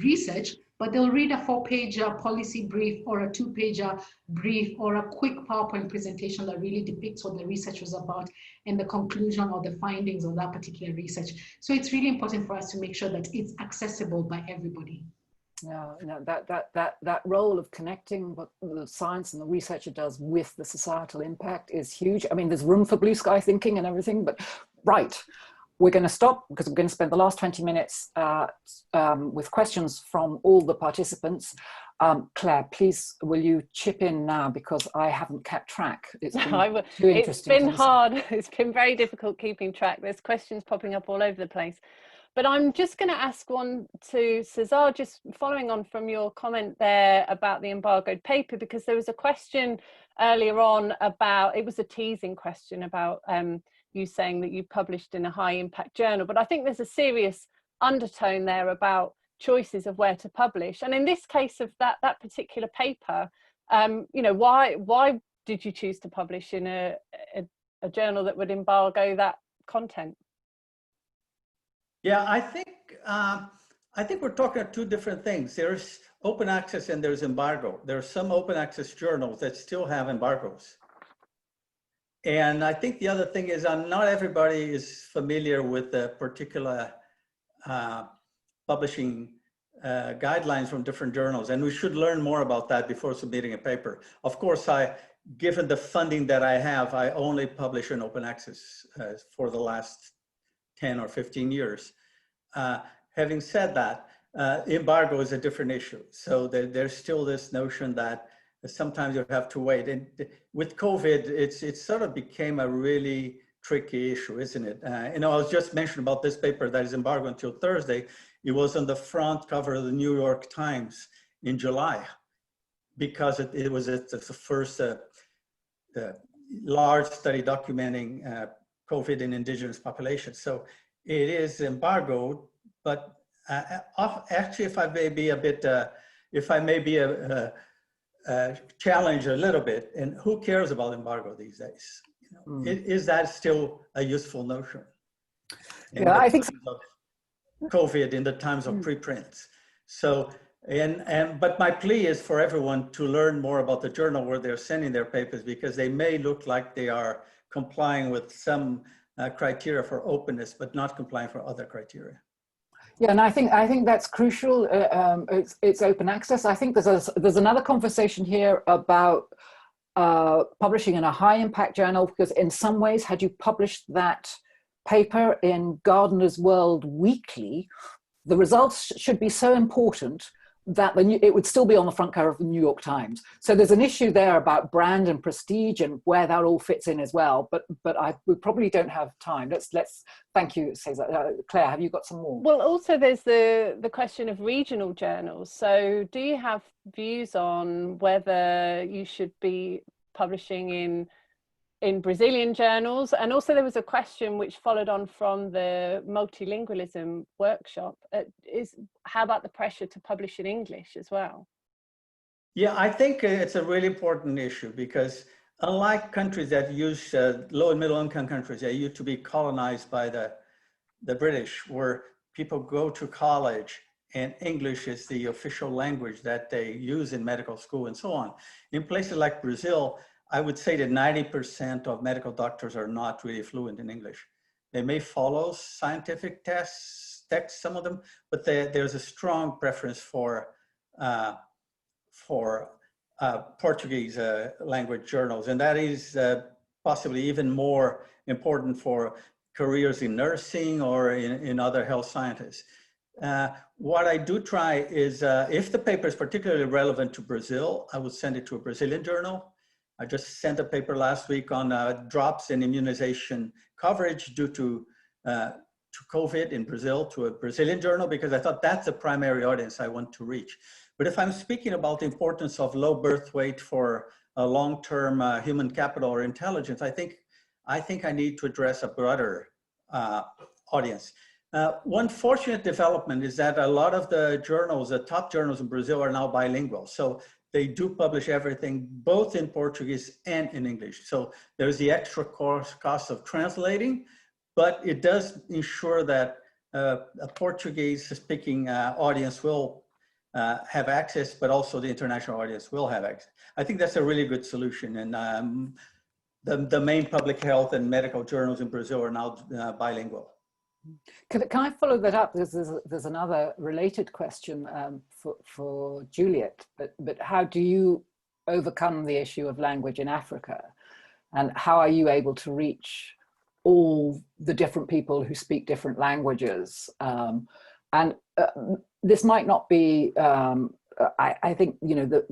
research, but they'll read a 4-pager policy brief or a 2-pager brief or a quick PowerPoint presentation that really depicts what the research was about and the conclusion or the findings of that particular research. So it's really important for us to make sure that it's accessible by everybody. Yeah, that role of connecting what the science and the researcher does with the societal impact is huge. I mean, there's room for blue sky thinking and everything, but right. We're going to stop because we're going to spend the last 20 minutes with questions from all the participants. Claire, please, will you chip in now, because I haven't kept track. It's been too interesting. It's been hard. It's been very difficult keeping track. There's questions popping up all over the place. But I'm just going to ask one to Cesar, just following on from your comment there about the embargoed paper, because there was a question earlier on about, it was a teasing question about you saying that you published in a high impact journal, but I think there's a serious undertone there about choices of where to publish. And in this case of that particular paper, you know, why did you choose to publish in a journal that would embargo that content? Yeah, I think we're talking about two different things. There's open access and there's embargo. There are some open access journals that still have embargoes. And I think the other thing is not everybody is familiar with the particular publishing guidelines from different journals. And we should learn more about that before submitting a paper. Of course, given the funding that I have, I only publish in open access for the last 10 or 15 years. Having said that, embargo is a different issue. So there's still this notion that sometimes you have to wait. And with COVID, it sort of became a really tricky issue, isn't it? You know, I was just mentioning about this paper that is embargoed until Thursday. It was on the front cover of the New York Times in July, because it was the first large study documenting COVID in indigenous populations. So it is embargoed, but actually, if I may be a bit, challenge a little bit, and who cares about embargo these days? You know, is that still a useful notion? Yeah, I think so. COVID in the times of preprints. So, but my plea is for everyone to learn more about the journal where they're sending their papers, because they may look like they are complying with some criteria for openness, but not complying for other criteria. Yeah, and I think that's crucial. It's open access. I think there's another conversation here about publishing in a high impact journal, because in some ways, had you published that paper in Gardener's World Weekly, the results should be so important that it would still be on the front cover of the New York Times. So there's an issue there about brand and prestige and where that all fits in as well. But we probably don't have time. Let's thank you, Cesar. Claire, have you got some more? Well, also there's the question of regional journals. So do you have views on whether you should be publishing in Brazilian journals? And also there was a question which followed on from the multilingualism workshop, is how about the pressure to publish in English as well? Yeah, I think it's a really important issue, because unlike countries that use low and middle income countries that used to be colonized by the British, where people go to college and English is the official language that they use in medical school and so on. In places like Brazil, I would say that 90% of medical doctors are not really fluent in English. They may follow scientific texts, some of them, but there's a strong preference for Portuguese language journals. And that is possibly even more important for careers in nursing or in other health sciences. What I do try is, if the paper is particularly relevant to Brazil, I would send it to a Brazilian journal. I just sent a paper last week on drops in immunization coverage due to COVID in Brazil to a Brazilian journal, because I thought that's the primary audience I want to reach. But if I'm speaking about the importance of low birth weight for a long-term human capital or intelligence, I think I need to address a broader audience. One fortunate development is that a lot of the journals, the top journals in Brazil, are now bilingual. So they do publish everything both in Portuguese and in English. So there's the extra cost of translating, but it does ensure that a Portuguese-speaking audience will have access, but also the international audience will have access. I think that's a really good solution. And the main public health and medical journals in Brazil are now bilingual. Can I follow that up? There's another related question for Juliette, but how do you overcome the issue of language in Africa? And how are you able to reach all the different people who speak different languages? And this might not be, I think, you know,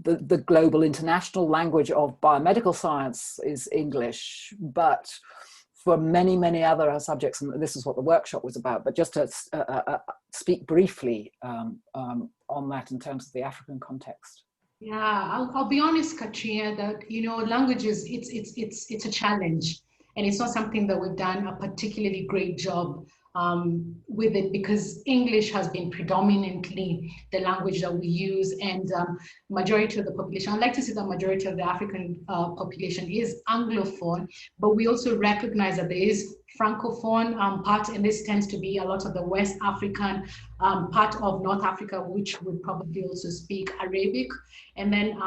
the global international language of biomedical science is English, but for many, many other subjects, and this is what the workshop was about, but just to speak briefly on that in terms of the African context. Yeah, I'll be honest, Catriona, that, you know, languages, it's a challenge, and it's not something that we've done a particularly great job with it, because English has been predominantly the language that we use, and majority of the population, I'd like to say the majority of the African population is Anglophone, but we also recognize that there is Francophone part, and this tends to be a lot of the West African part of North Africa, which would probably also speak Arabic, and then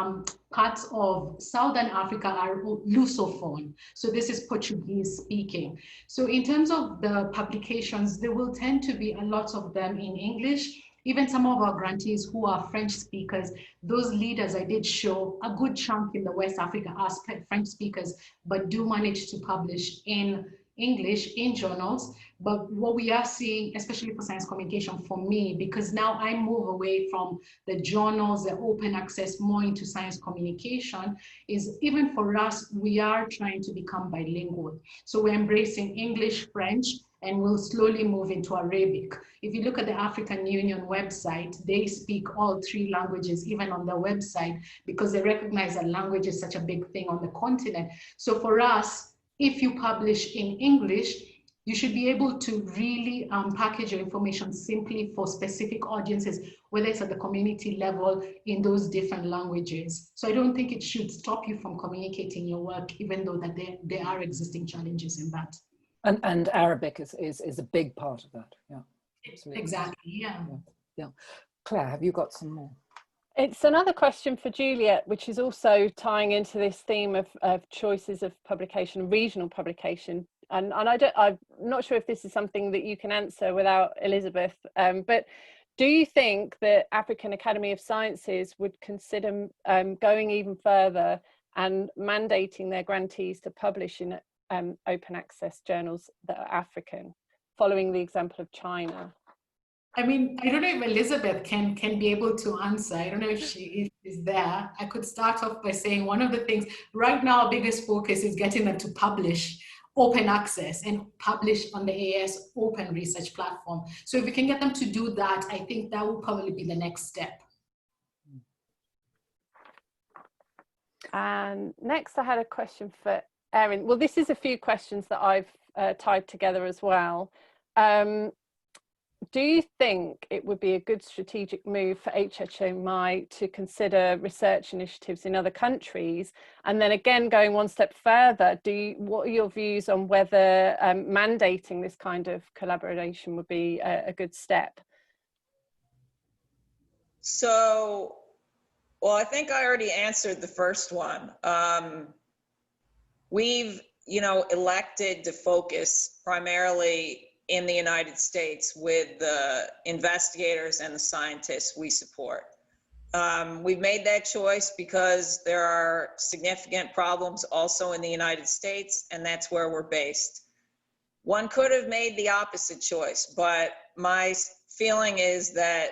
parts of Southern Africa are Lusophone. So this is Portuguese speaking. So in terms of the publications, there will tend to be a lot of them in English. Even some of our grantees who are French speakers, those leaders I did show, a good chunk in the West Africa are French speakers, but do manage to publish in English in journals. But what we are seeing, especially for science communication, for me, because now I move away from the journals, the open access, more into science communication, is even for us, we are trying to become bilingual. So we're embracing English, French, and we'll slowly move into Arabic. If you look at the African Union website, they speak all three languages, even on their website, because they recognize that language is such a big thing on the continent. So for us, if you publish in English, You should be able to really package your information simply for specific audiences, whether it's at the community level in those different languages. So I don't think it should stop you from communicating your work, even though that there are existing challenges in that. And Arabic is a big part of that. Yeah, absolutely. Exactly. Yeah. Yeah. Claire, have you got some more? It's another question for Juliette, which is also tying into this theme of choices of publication, regional publication. And I'm not sure if this is something that you can answer without Elizabeth, but do you think that African Academy of Sciences would consider going even further and mandating their grantees to publish in open access journals that are African, following the example of China? I mean, I don't know if Elizabeth can be able to answer. I don't know if she is there. I could start off by saying one of the things right now, our biggest focus is getting them to publish open access and publish on the AAS open research platform. So if we can get them to do that, I think that will probably be the next step. And next I had a question for Erin. Well, this is a few questions that I've tied together as well. Do you think it would be a good strategic move for HHMI to consider research initiatives in other countries? And then again, going one step further, what are your views on whether mandating this kind of collaboration would be a good step? So, well, I think I already answered the first one. We've, elected to focus primarily in the United States with the investigators and the scientists we support. We've made that choice because there are significant problems also in the United States, and that's where we're based. One could have made the opposite choice, but my feeling is that,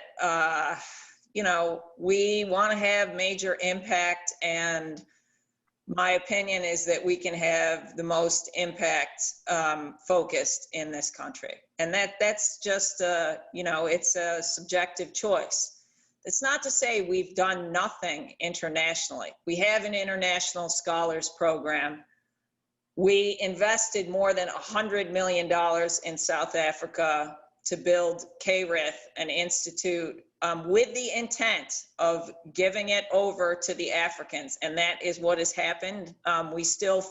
we want to have major impact, and my opinion is that we can have the most impact focused in this country. And that's just, it's a subjective choice. It's not to say we've done nothing internationally. We have an international scholars program. We invested more than $100 million in South Africa to build KRIF, an institute, with the intent of giving it over to the Africans. And that is what has happened. We still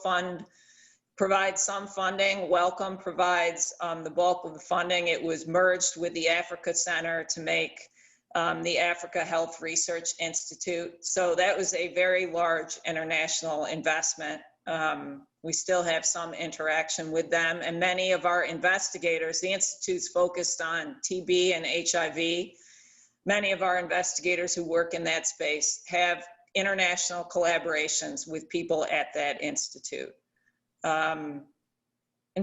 provide some funding. Wellcome provides the bulk of the funding. It was merged with the Africa Center to make the Africa Health Research Institute. So that was a very large international investment. We still have some interaction with them, and many of our investigators, the Institute's focused on TB and HIV. Many of our investigators who work in that space have international collaborations with people at that institute. In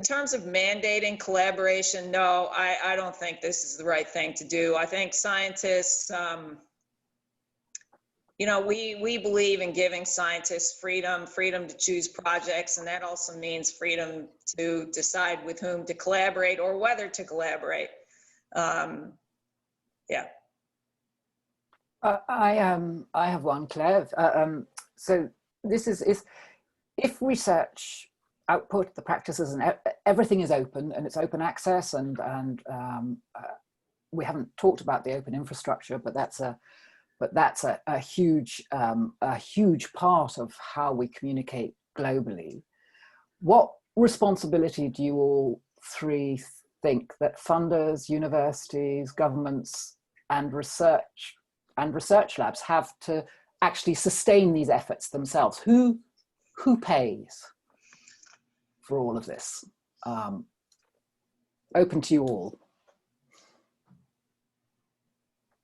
terms of mandating collaboration, no, I don't think this is the right thing to do. I think scientists, we believe in giving scientists freedom to choose projects, and that also means freedom to decide with whom to collaborate or whether to collaborate. Yeah. I have one, Claire. So this is if research output, the practices, and everything is open and it's open access, and we haven't talked about the open infrastructure, but that's a huge part of how we communicate globally. What responsibility do you all three think that funders, universities, governments, and research labs have to actually sustain these efforts themselves? Who pays for all of this? Open to you all.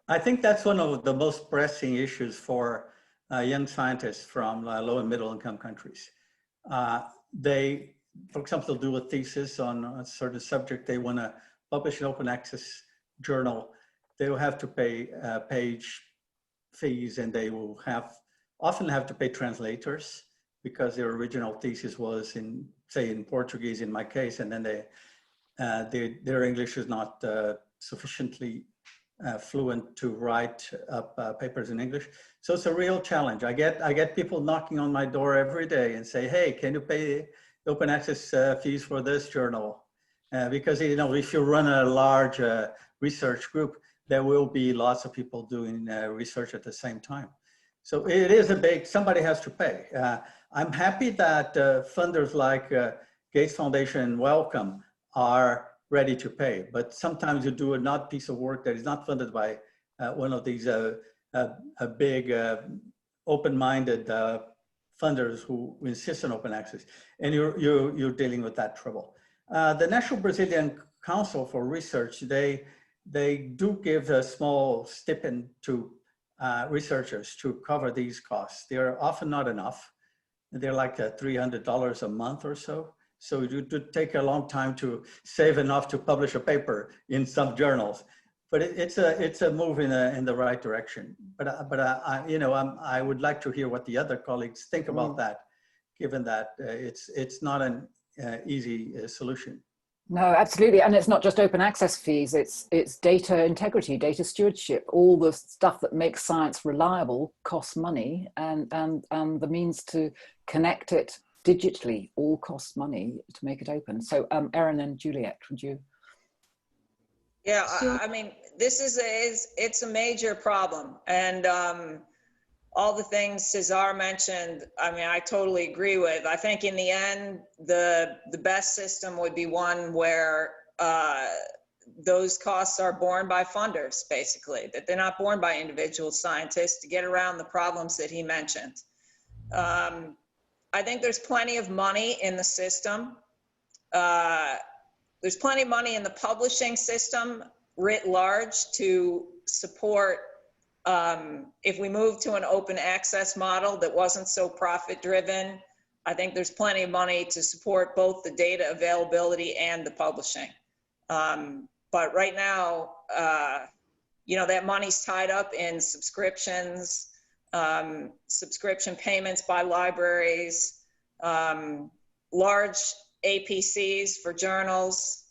I think that's one of the most pressing issues for young scientists from low and middle income countries. They, for example, do a thesis on a certain subject. They want to publish an open access journal. They will have to pay page fees, and they will often have to pay translators because their original thesis was in Portuguese in my case, and then their English is not sufficiently fluent to write up papers in English. So it's a real challenge. I get people knocking on my door every day and say, hey, can you pay open access fees for this journal? because, you know, if you run a large research group, there will be lots of people doing research at the same time. So it is a big, somebody has to pay. I'm happy that funders like Gates Foundation and Wellcome are ready to pay, but sometimes you do a not piece of work that is not funded by one of these big open-minded funders who insist on open access, and you're dealing with that trouble. The National Brazilian Council for Research, they do give a small stipend to researchers to cover these costs. They're often not enough. They're like $300 a month or so. So it would take a long time to save enough to publish a paper in some journals. But it's a move in the right direction. But I would like to hear what the other colleagues think about that, given that it's not an easy solution. No, absolutely. And it's not just open access fees, it's data integrity, data stewardship, all the stuff that makes science reliable costs money, and the means to connect it digitally all costs money to make it open. So Erin and Juliette, would you? Yeah, I mean, it's a major problem. And all the things Cesar mentioned, I mean, I totally agree with. I think in the end, the best system would be one where those costs are borne by funders, basically, that they're not borne by individual scientists to get around the problems that he mentioned. I think there's plenty of money in the system. There's plenty of money in the publishing system writ large to support if we move to an open access model that wasn't so profit driven. I think there's plenty of money to support both the data availability and the publishing. But right now, you know, that money's tied up in subscriptions, subscription payments by libraries, large APCs for journals.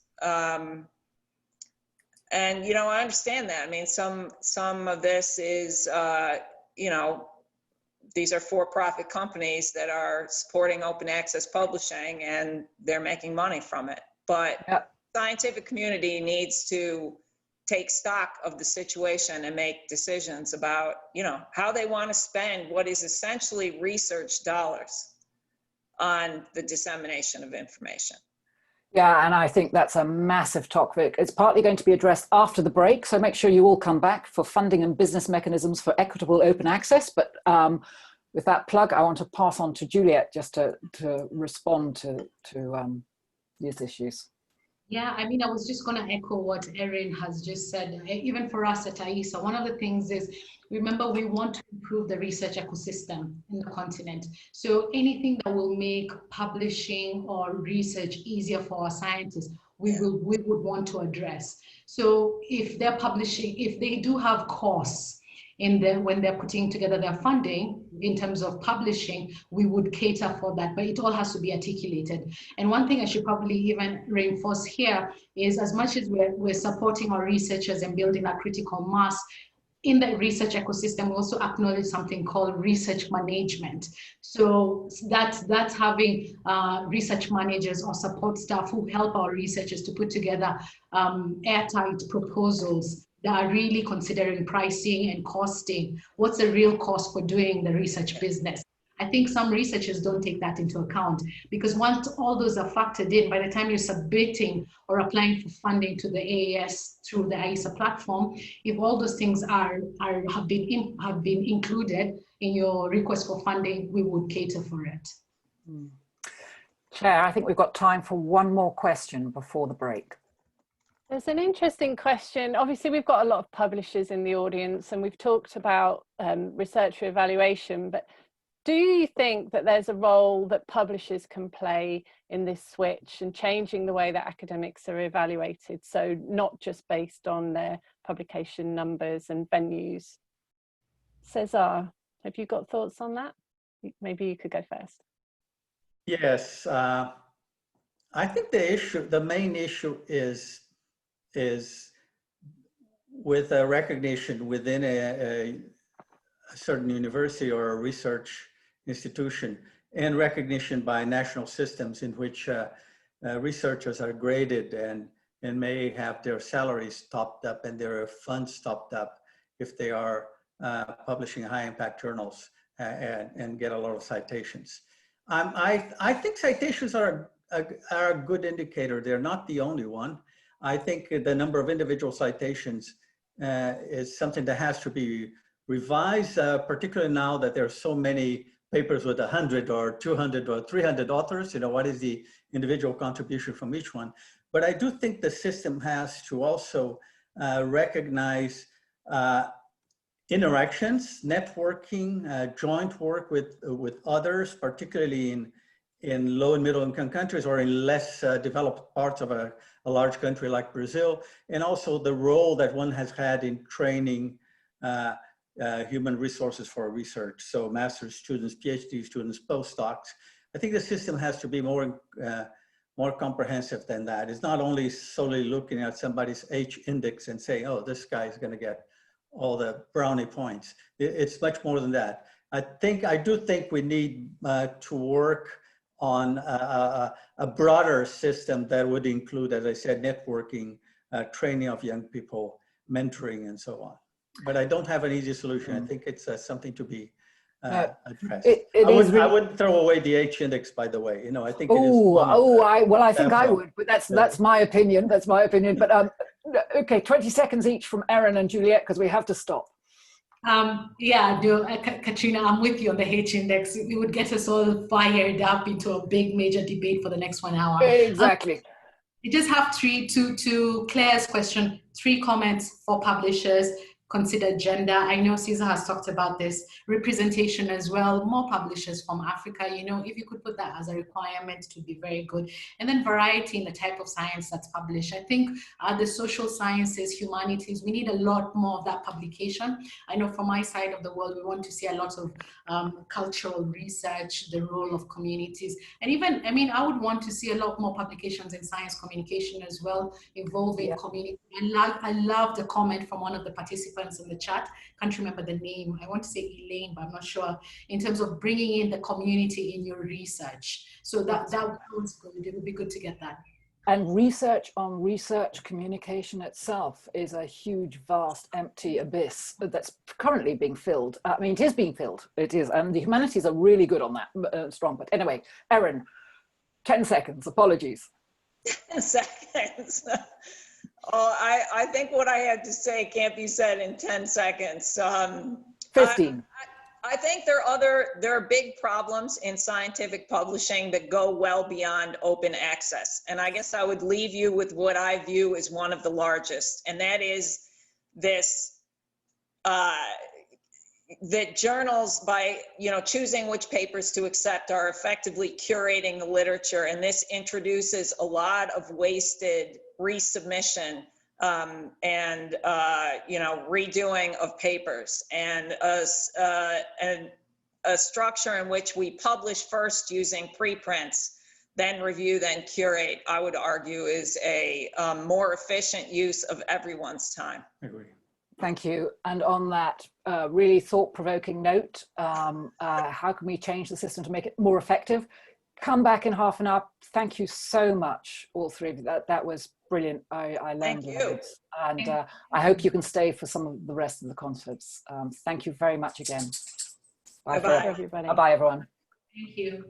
And, you know, I understand that. I mean, some of this is, you know, these are for-profit companies that are supporting open access publishing and they're making money from it. But the scientific community needs to take stock of the situation and make decisions about, you know, how they want to spend what is essentially research dollars on the dissemination of information. Yeah, and I think that's a massive topic. It's partly going to be addressed after the break, so make sure you all come back for funding and business mechanisms for equitable open access. But with that plug, I want to pass on to Juliette just to respond to these issues. Yeah, I mean, I was just going to echo what Erin has just said. Even for us at AISA, one of the things is, remember, we want to improve the research ecosystem in the continent. So anything that will make publishing or research easier for our scientists, we would want to address. So if they're publishing, if they do have costs when they're putting together their funding in terms of publishing, we would cater for that, but it all has to be articulated. And one thing I should probably even reinforce here is, as much as we're supporting our researchers and building that critical mass, in the research ecosystem, we also acknowledge something called research management. So that's having research managers or support staff who help our researchers to put together airtight proposals that are really considering pricing and costing. What's the real cost for doing the research business? I think some researchers don't take that into account, because once all those are factored in, by the time you're submitting or applying for funding to the AAS through the AISA platform, if all those things have been included in your request for funding, we would cater for it. Claire, I think we've got time for one more question before the break. There's an interesting question. Obviously, we've got a lot of publishers in the audience and we've talked about researcher evaluation, but do you think that there's a role that publishers can play in this switch and changing the way that academics are evaluated? So not just based on their publication numbers and venues. Cesar, have you got thoughts on that? Maybe you could go first. Yes, I think the main issue is with a recognition within a certain university or a research institution, and recognition by national systems in which researchers are graded and may have their salaries topped up and their funds topped up if they are publishing high impact journals and get a lot of citations. I think citations are a good indicator. They're not the only one. I think the number of individual citations is something that has to be revised, particularly now that there are so many papers with 100 or 200 or 300 authors. What is the individual contribution from each one? But I do think the system has to also recognize interactions, networking, joint work with others, particularly in low and middle income countries or in less developed parts of a large country like Brazil, and also the role that one has had in training human resources for research. So master's students, PhD students, postdocs. I think the system has to be more comprehensive than that. It's not only solely looking at somebody's H index and saying, oh, this guy is going to get all the brownie points. It's much more than that. I do think we need to work on a broader system that would include, as I said, networking, training of young people, mentoring, and so on. But I don't have an easy solution. I think it's something to be addressed. I wouldn't throw away the H index, by the way. I think it is. I think I would, but that's my opinion. That's my opinion. But okay, 20 seconds each from Erin and Juliette, because we have to stop. Catriona, I'm with you on the H index. It would get us all fired up into a big major debate for the next 1 hour. Exactly. We just have to Claire's question, 3 comments for publishers. Consider gender. I know Cesar has talked about this, representation as well, more publishers from Africa, if you could put that as a requirement to be very good. And then variety in the type of science that's published. I think the social sciences, humanities, we need a lot more of that publication. I know from my side of the world, we want to see a lot of cultural research, the role of communities. And even, I would want to see a lot more publications in science communication as well, involving community. I love the comment from one of the participants in the chat. Can't remember the name. I want to say Elaine, but I'm not sure. In terms of bringing in the community in your research, so that was good. It would be good to get that. And research on research communication itself is a huge, vast, empty abyss that's currently being filled. It is being filled. It is, and the humanities are really good on that, strong. But anyway, Erin, 10 seconds. Apologies. 10 seconds. Oh, I think what I had to say can't be said in 10 seconds. 15. I think there are big problems in scientific publishing that go well beyond open access. And I guess I would leave you with what I view as one of the largest, and that is this, that journals, by choosing which papers to accept, are effectively curating the literature, and this introduces a lot of wasted resubmission and redoing of papers, and a structure in which we publish first using preprints, then review, then curate, I would argue is a more efficient use of everyone's time. I agree. Thank you. And on that really thought-provoking note, how can we change the system to make it more effective? Come back in half an hour. Thank you so much, all three of you. That was brilliant. I learned loads. And I hope you can stay for some of the rest of the concerts. Thank you very much again. Bye, everybody. Bye-bye, everyone. Thank you.